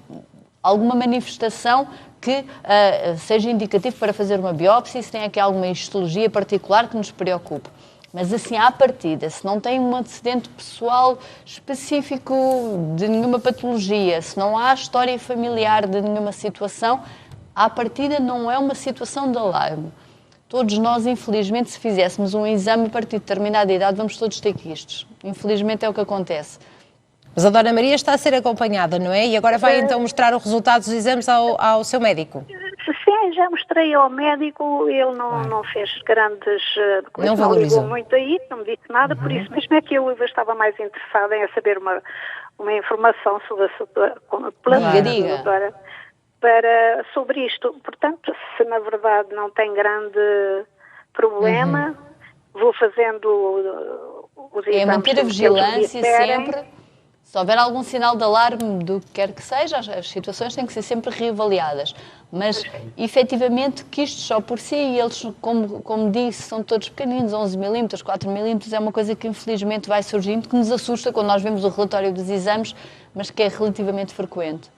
Speaker 2: alguma manifestação que seja indicativo para fazer uma biópsia, se tem aqui alguma histologia particular que nos preocupe. Mas assim, à partida, se não tem um antecedente pessoal específico de nenhuma patologia, se não há história familiar de nenhuma situação, à partida não é uma situação de alarme. Todos nós, infelizmente, se fizéssemos um exame a partir de determinada idade, vamos todos ter quistos. Infelizmente é o que acontece.
Speaker 1: Mas a Dona Maria está a ser acompanhada, não é? E agora vai então mostrar os resultados dos exames ao seu médico.
Speaker 5: Sim, já mostrei ao médico, ele não fez grandes coisas,
Speaker 1: Não valorizou.
Speaker 5: ligou muito aí, não me disse nada, por isso mesmo é que eu estava mais interessada em saber uma informação sobre a sua doutora, sobre isto. Portanto, se na verdade não tem grande problema, vou fazendo os exames.
Speaker 2: É manter a vigilância sempre. Se houver algum sinal de alarme do que quer que seja, as situações têm que ser sempre reavaliadas. Mas, efetivamente, quistos só por si, e eles, como disse, são todos pequeninos, 11 milímetros, 4 milímetros, é uma coisa que infelizmente vai surgindo, que nos assusta quando nós vemos o relatório dos exames, mas que é relativamente frequente.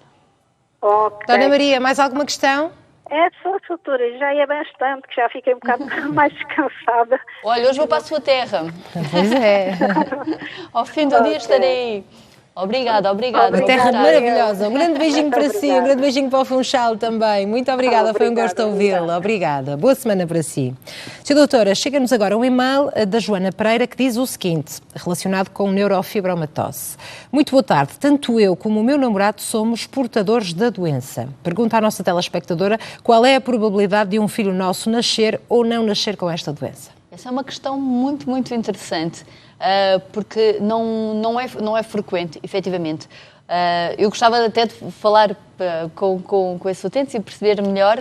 Speaker 5: Okay.
Speaker 1: Dona Maria, mais alguma questão?
Speaker 5: É só, doutora, já é bastante, que já fiquei um bocado mais descansada.
Speaker 2: Olha, hoje vou para a sua terra.
Speaker 1: Pois é.
Speaker 2: Ao fim do dia estarei aí. Obrigada.
Speaker 1: Uma terra maravilhosa. Um grande beijinho para si,
Speaker 5: obrigada.
Speaker 1: um grande beijinho para o Funchal também. Muito obrigada, foi um gosto ouvi-la. Obrigada. Boa semana para si. Sra. Doutora, chega-nos agora um e-mail da Joana Pereira que diz o seguinte, relacionado com neurofibromatose. Muito boa tarde. Tanto eu como o meu namorado somos portadores da doença. Pergunta à nossa telespectadora qual é a probabilidade de um filho nosso nascer ou não nascer com esta doença.
Speaker 2: Essa é uma questão muito, muito interessante. Porque não é frequente, efetivamente. Eu gostava até de falar com esses utentes e perceber melhor,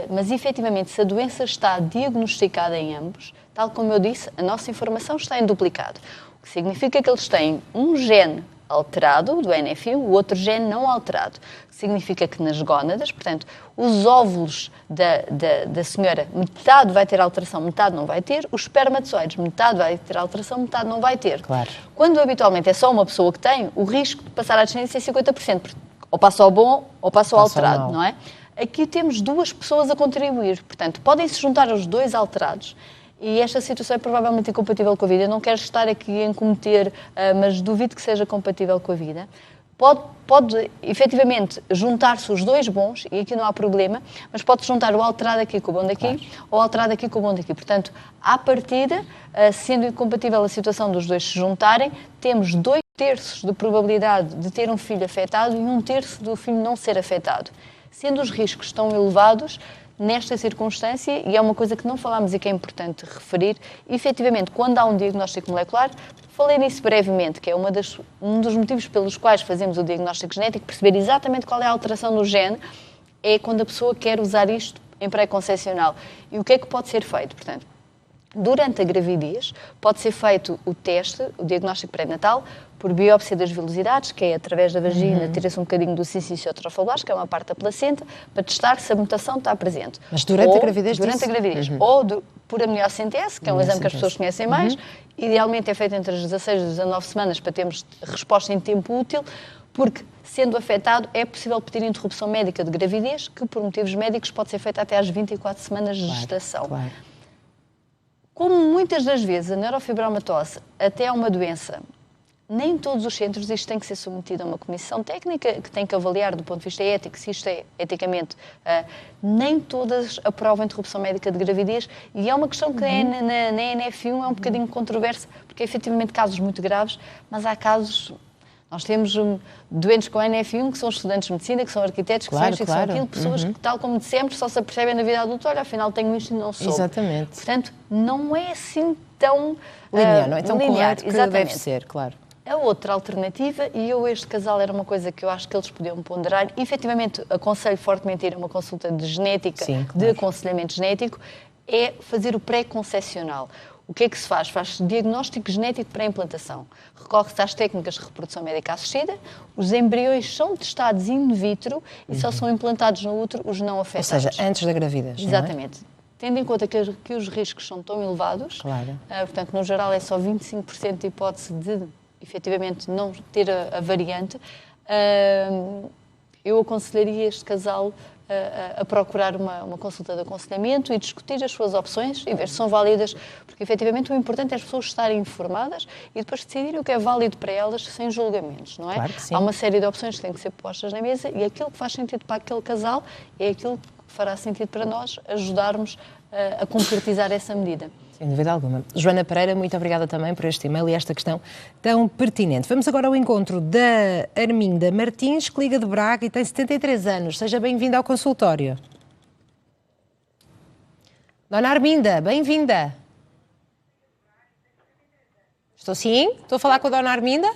Speaker 2: mas efetivamente se a doença está diagnosticada em ambos, tal como eu disse, a nossa informação está em duplicado, o que significa que eles têm um gene alterado, do NF1, o outro gene não alterado. Significa que nas gónadas, portanto, os óvulos da senhora, metade vai ter alteração, metade não vai ter, os espermatozoides, metade vai ter alteração, metade não vai ter.
Speaker 1: Claro.
Speaker 2: Quando habitualmente é só uma pessoa que tem, o risco de passar à descendência é 50%, porque ou passa ao bom ou passa ao alterado, não é? Aqui temos duas pessoas a contribuir, portanto, podem-se juntar os dois alterados. E esta situação é provavelmente incompatível com a vida. Eu não quero estar aqui a incometer, mas duvido que seja compatível com a vida. Pode efetivamente juntar-se os dois bons, e aqui não há problema, mas pode juntar o alterado aqui com o bom daqui, claro, ou o alterado aqui com o bom daqui. Portanto, à partida, sendo incompatível a situação dos dois se juntarem, temos 2/3 de probabilidade de ter um filho afetado e 1/3 do filho não ser afetado. Sendo os riscos tão elevados, nesta circunstância, e é uma coisa que não falámos e que é importante referir, efetivamente, quando há um diagnóstico molecular, falei nisso brevemente, que é um dos motivos pelos quais fazemos o diagnóstico genético, perceber exatamente qual é a alteração no gene, é quando a pessoa quer usar isto em pré-concepcional. E o que é que pode ser feito? Portanto, durante a gravidez, pode ser feito o teste, o diagnóstico pré-natal, por biópsia das velocidades, que é através da vagina, tira-se um bocadinho do sincício trofoblasto, que é uma parte da placenta, para testar se a mutação está presente.
Speaker 1: Mas durante a gravidez?
Speaker 2: Durante a gravidez. Ou por amniocentese, que é um exame que as pessoas conhecem mais. Idealmente é feito entre as 16 e 19 semanas para termos resposta em tempo útil, porque, sendo afetado, é possível pedir interrupção médica de gravidez, que por motivos médicos pode ser feita até às 24 semanas de gestação.
Speaker 1: Claro.
Speaker 2: Como muitas das vezes a neurofibromatose até é uma doença, nem todos os centros isto tem que ser submetido a uma comissão técnica que tem que avaliar do ponto de vista ético se isto é eticamente. Nem todas aprovam a interrupção médica de gravidez e é uma questão que na NF1 é um bocadinho controversa, porque é efetivamente casos muito graves, mas há casos... Nós temos doentes com NF1 que são estudantes de medicina, que são arquitetos, que são isto, que são aquilo, pessoas que, tal como dissemos, só se apercebem na vida adulta, olha, afinal tenho isto e não sou.
Speaker 1: Exatamente.
Speaker 2: Portanto, não é assim tão
Speaker 1: linear, não é tão
Speaker 2: linear,
Speaker 1: correto que deve ser, claro.
Speaker 2: A outra alternativa, e este casal era uma coisa que eu acho que eles podiam ponderar, e efetivamente aconselho fortemente ir a uma consulta de genética,
Speaker 1: sim, claro,
Speaker 2: de aconselhamento genético, é fazer o pré-concepcional. O que é que se faz? Faz-se diagnóstico genético pré-implantação. Recorre-se às técnicas de reprodução médica assistida, os embriões são testados in vitro e só são implantados no útero os não afetados.
Speaker 1: Ou seja, antes da gravidez.
Speaker 2: Exatamente. Tendo em conta que os riscos são tão elevados,
Speaker 1: claro,
Speaker 2: portanto, no geral é só 25% de hipótese de, efetivamente, não ter a variante, eu aconselharia este casal a procurar uma consulta de aconselhamento e discutir as suas opções e ver se são válidas, porque efetivamente o importante é as pessoas estarem informadas e depois decidirem o que é válido para elas sem julgamentos, não é?
Speaker 1: Claro que sim.
Speaker 2: Há uma série de opções que têm que ser postas na mesa e aquilo que faz sentido para aquele casal é aquilo que fará sentido para nós ajudarmos a concretizar essa medida.
Speaker 1: Sem dúvida alguma. Joana Pereira, muito obrigada também por este e-mail e esta questão tão pertinente. Vamos agora ao encontro da Arminda Martins, que liga de Braga e tem 73 anos. Seja bem-vinda ao consultório. Dona Arminda, bem-vinda. Estou sim? Estou a falar com a Dona Arminda?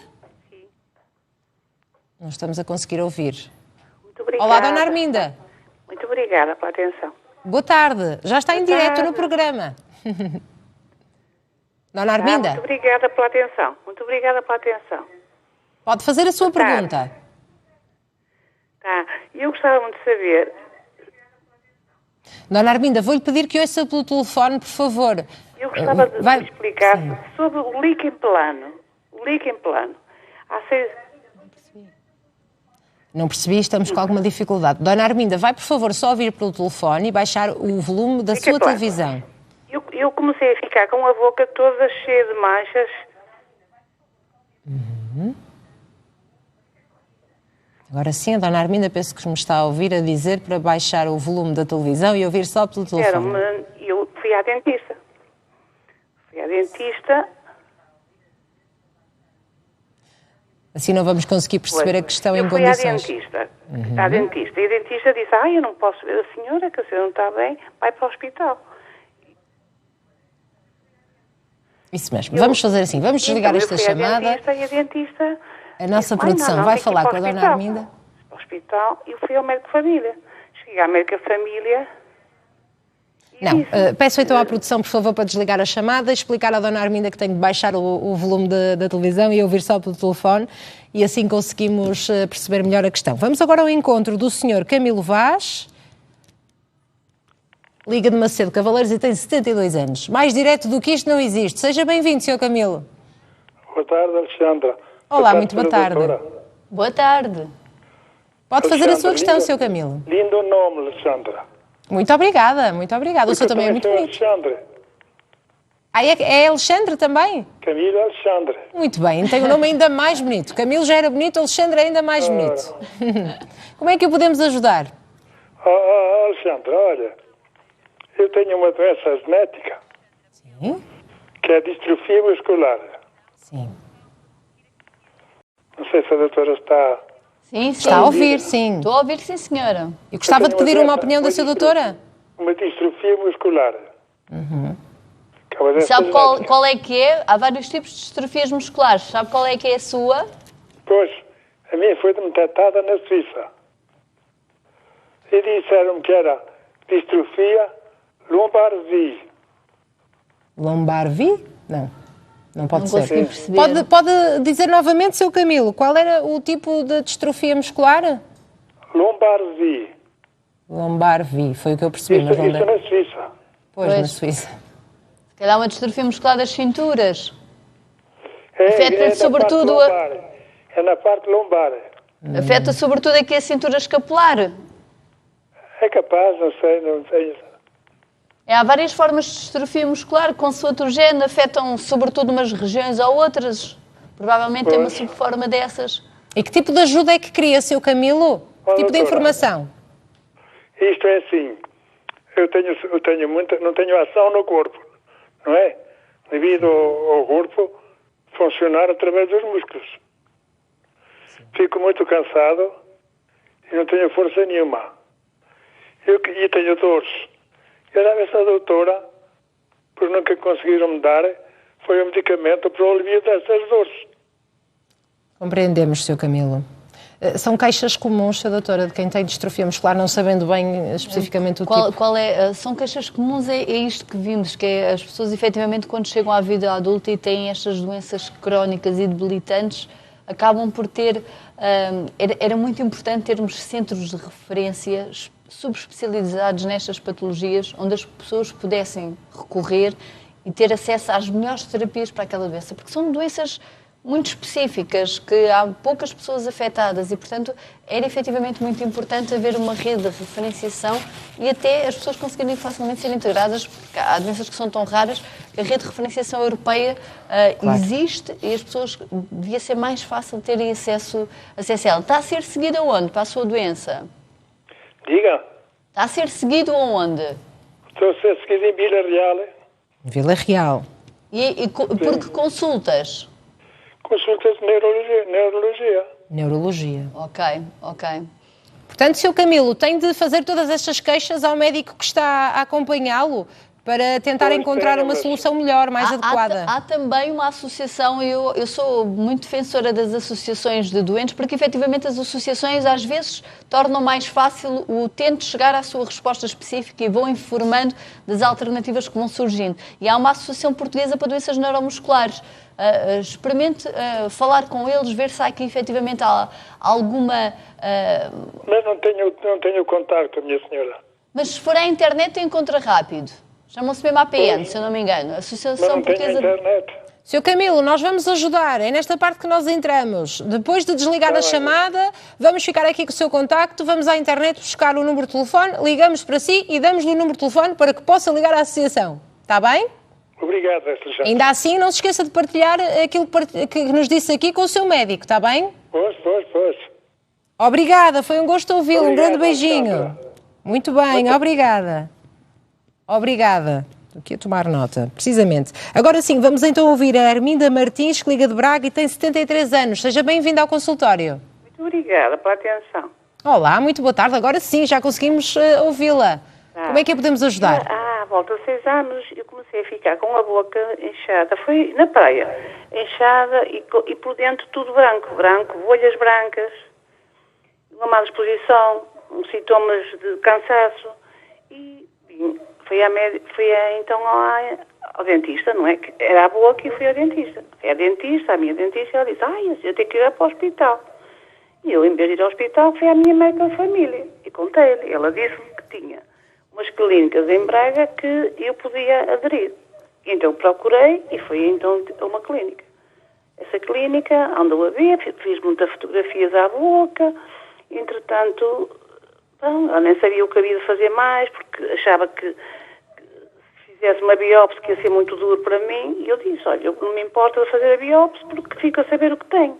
Speaker 6: Sim.
Speaker 1: Não estamos a conseguir ouvir.
Speaker 6: Muito obrigada.
Speaker 1: Olá, Dona Arminda.
Speaker 6: Muito obrigada pela atenção.
Speaker 1: Boa tarde. Já está em direto no programa. Dona Arminda?
Speaker 6: Muito obrigada pela atenção. Muito obrigada pela atenção.
Speaker 1: Pode fazer a sua pergunta.
Speaker 6: Tá. Eu gostava muito de saber...
Speaker 1: Dona Arminda, vou-lhe pedir que ouça pelo telefone, por favor.
Speaker 6: Eu gostava de me explicar sobre o líquen plano. O líquen plano. Há 6...
Speaker 1: Não percebi, estamos com alguma dificuldade. Dona Arminda, vai, por favor, só ouvir pelo telefone e baixar o volume da sua televisão.
Speaker 6: Eu comecei a ficar com a boca toda cheia de manchas.
Speaker 1: Agora sim, a Dona Arminda, penso que me está a ouvir a dizer para baixar o volume da televisão e ouvir só pelo telefone.
Speaker 6: Eu fui à dentista.
Speaker 1: Assim não vamos conseguir perceber a questão em condições.
Speaker 6: Eu fui à dentista. E a dentista disse, eu não posso ver a senhora, que a senhora não está bem, vai para o hospital.
Speaker 1: Isso mesmo. Vamos fazer assim, vamos desligar esta chamada.
Speaker 6: A dentista,
Speaker 1: a nossa produção vai falar com a Dona Arminda.
Speaker 6: Para o hospital, e eu fui ao médico de família. Cheguei ao médico de família...
Speaker 1: Não, peço então à produção, por favor, para desligar a chamada, explicar à Dona Arminda que tem de baixar o volume da televisão e ouvir só pelo telefone, e assim conseguimos perceber melhor a questão. Vamos agora ao encontro do Sr. Camilo Vaz, liga de Macedo Cavaleiros e tem 72 anos. Mais direto do que isto não existe. Seja bem-vindo, Sr. Camilo.
Speaker 7: Boa tarde, Alexandra.
Speaker 1: Olá, muito boa tarde.
Speaker 2: Boa tarde.
Speaker 1: Pode fazer a sua questão, Sr. Camilo.
Speaker 7: Lindo nome, Alexandra.
Speaker 1: Muito obrigada, muito obrigada. O senhor também é muito bonito.
Speaker 7: Alexandre.
Speaker 1: É Alexandre também?
Speaker 7: Camilo Alexandre.
Speaker 1: Muito bem, tem um nome ainda mais bonito. Camilo já era bonito, Alexandre é ainda mais bonito. Como é que o podemos ajudar?
Speaker 7: Alexandre, olha, eu tenho uma doença genética.
Speaker 1: Sim.
Speaker 7: Que é a distrofia muscular.
Speaker 1: Sim.
Speaker 7: Não sei se a doutora está...
Speaker 2: Sim,
Speaker 1: está a ouvir, sim.
Speaker 2: Estou a ouvir, sim, senhora.
Speaker 1: E gostava de pedir uma opinião da sua doutora?
Speaker 7: Uma distrofia muscular.
Speaker 2: Sabe qual é que é? Há vários tipos de distrofias musculares. Sabe qual é que é a sua?
Speaker 7: Pois, a minha foi detectada na Suíça. E disseram-me que era distrofia lombar-V.
Speaker 1: Lombar-V? Não. Não pode
Speaker 2: não
Speaker 1: ser.
Speaker 2: Consegui perceber.
Speaker 1: Pode dizer novamente, Sr. Camilo, qual era o tipo de distrofia muscular?
Speaker 7: Lombar-V.
Speaker 1: Lombar-V, foi o que eu percebi.
Speaker 7: Isso na Suíça.
Speaker 1: Pois, na Suíça.
Speaker 2: calhar uma distrofia muscular das cinturas.
Speaker 7: É
Speaker 2: sobretudo
Speaker 7: na parte lombar.
Speaker 2: Afeta sobretudo aqui a cintura escapular.
Speaker 7: É capaz, não sei.
Speaker 2: Há várias formas de distrofia muscular, consoante o género, afetam sobretudo umas regiões ou outras. Provavelmente tem uma subforma dessas.
Speaker 1: E que tipo de ajuda é que queria, Sr. Camilo? Que tipo de informação?
Speaker 7: Isto é assim, eu tenho não tenho ação no corpo, não é? Devido ao corpo funcionar através dos músculos. Fico muito cansado e não tenho força nenhuma. E tenho dores. Eu já vi essa doutora, por nunca conseguiram me dar, foi um medicamento para o alívio dessas dores.
Speaker 1: Compreendemos, Sr. Camilo. São queixas comuns, Sra. Doutora, de quem tem distrofia muscular, não sabendo bem especificamente o tipo?
Speaker 2: São queixas comuns, é isto que vimos, que é as pessoas, efetivamente, quando chegam à vida adulta e têm estas doenças crónicas e debilitantes, acabam por ter... Era muito importante termos centros de referência subespecializados nestas patologias, onde as pessoas pudessem recorrer e ter acesso às melhores terapias para aquela doença, porque são doenças muito específicas, que há poucas pessoas afetadas e, portanto, era efetivamente muito importante haver uma rede de referenciação e até as pessoas conseguirem facilmente ser integradas, porque há doenças que são tão raras que a rede de referenciação europeia existe e as pessoas devia ser mais fácil terem acesso a ela. Está a ser seguida onde para a sua doença?
Speaker 7: Diga.
Speaker 2: Está a ser seguido aonde?
Speaker 7: Estou a ser seguido em Vila Real.
Speaker 1: Vila Real.
Speaker 2: E por que consultas?
Speaker 7: Consultas de neurologia.
Speaker 1: Neurologia.
Speaker 2: Ok.
Speaker 1: Portanto, Sr. Camilo, tem de fazer todas estas queixas ao médico que está a acompanhá-lo para tentar encontrar uma solução melhor, mais adequada.
Speaker 2: Há também uma associação, eu sou muito defensora das associações de doentes, porque efetivamente as associações às vezes tornam mais fácil o utente chegar à sua resposta específica e vão informando das alternativas que vão surgindo. E há uma associação portuguesa para doenças neuromusculares. Experimente falar com eles, ver se há aqui efetivamente alguma...
Speaker 7: Mas não tenho contacto, minha senhora.
Speaker 2: Mas se for à internet encontra rápido. Chamam-se mesmo APN, se eu não me engano. Associação Portuguesa...
Speaker 7: internet.
Speaker 1: Sr. Camilo, nós vamos ajudar, é nesta parte que nós entramos. Depois de desligar a chamada, vamos ficar aqui com o seu contacto, vamos à internet buscar o número de telefone, ligamos para si e damos-lhe o número de telefone para que possa ligar à associação. Está bem?
Speaker 7: Obrigado,
Speaker 1: Ainda assim, não se esqueça de partilhar aquilo que nos disse aqui com o seu médico, está bem?
Speaker 7: Pois.
Speaker 1: Obrigada, foi um gosto ouvi-lo, um grande
Speaker 7: Obrigado,
Speaker 1: beijinho.
Speaker 7: Sandra.
Speaker 1: Muito bem, obrigada. Estou aqui a tomar nota, precisamente. Agora sim, vamos então ouvir a Arminda Martins, que liga de Braga e tem 73 anos. Seja bem-vinda ao consultório.
Speaker 6: Muito obrigada pela atenção.
Speaker 1: Olá, muito boa tarde. Agora sim, já conseguimos ouvi-la. Como é que a podemos ajudar?
Speaker 6: À volta de 6 anos, eu comecei a ficar com a boca inchada. Foi na praia. Inchada e por dentro tudo branco, bolhas brancas, uma má disposição, sintomas de cansaço. E fui então ao dentista, não é? Que era a boca e fui ao dentista. Fui à dentista, a minha dentista, ela disse, eu tenho que ir para o hospital. E eu, em vez de ir ao hospital, fui à minha médica da família e contei-lhe. Ela disse-me que tinha umas clínicas em Braga que eu podia aderir. Então procurei e fui então a uma clínica. Essa clínica andou a ver, fiz muitas fotografias à boca, entretanto, eu nem sabia o que havia de fazer mais, porque achava que se fizesse uma biópsia que ia ser muito duro para mim, e eu disse, olha, eu não me importa de fazer a biópsia porque fico a saber o que tenho.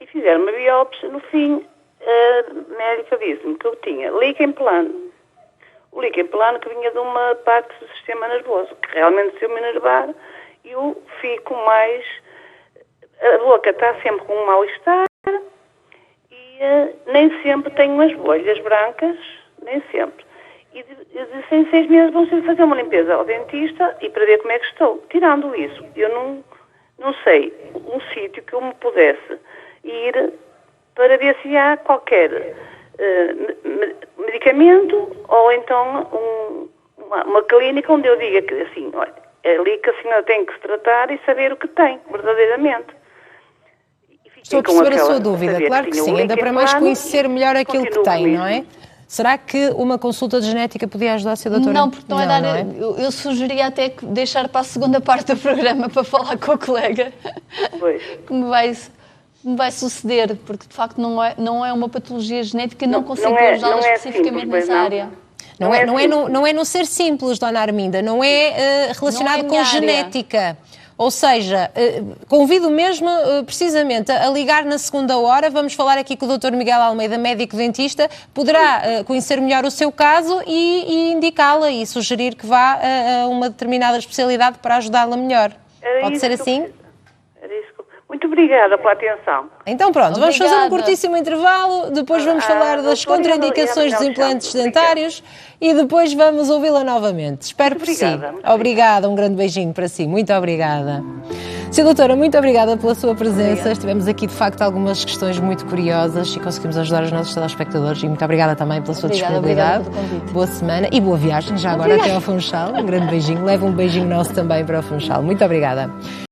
Speaker 6: E fizeram uma biópsia, no fim, a médica disse-me que eu tinha líquen plano. O líquen plano que vinha de uma parte do sistema nervoso, que realmente se eu me enervar, eu fico mais... A boca está sempre com um mal-estar e nem sempre tenho umas bolhas brancas, nem sempre. E em 6 meses vão ser fazer uma limpeza ao dentista e para ver como é que estou. Tirando isso, eu não sei um sítio que eu me pudesse ir para ver se há qualquer medicamento ou então uma clínica onde eu diga que assim, olha, é ali que a senhora tem que se tratar e saber o que tem, verdadeiramente.
Speaker 1: Estou a perceber a sua dúvida, claro que sim, ainda para mais conhecer melhor aquilo que tem, não é? Será que uma consulta de genética podia ajudar, Sra. Doutora?
Speaker 2: Não, porque não é dar...
Speaker 1: Não é?
Speaker 2: Eu sugeria até que deixar para a segunda parte do programa para falar com a colega.
Speaker 6: Pois.
Speaker 2: Que me vai suceder, porque de facto não é uma patologia genética, não consigo ajudá-la especificamente
Speaker 6: simples,
Speaker 2: nessa área.
Speaker 1: Não é não ser simples, Dona Arminda, não é relacionado com genética. Ou seja, convido mesmo precisamente a ligar na segunda hora, vamos falar aqui com o Dr. Miguel Almeida, médico-dentista, poderá conhecer melhor o seu caso e indicá-la e sugerir que vá a uma determinada especialidade para ajudá-la melhor. Pode ser assim?
Speaker 6: Era isso. Muito obrigada pela atenção.
Speaker 1: Então pronto, vamos fazer um curtíssimo intervalo, depois vamos falar das contraindicações dos implantes dentários e depois vamos ouvi-la novamente. Espero por si. Obrigada, um grande beijinho para si. Muito obrigada. Sra. Doutora, muito obrigada pela sua presença. Obrigada. Estivemos aqui, de facto, algumas questões muito curiosas e conseguimos ajudar os nossos telespectadores. E muito obrigada também pela sua disponibilidade. Boa semana e boa viagem, já agora até ao Funchal. Um grande beijinho. Leva um beijinho nosso também para o Funchal. Muito obrigada.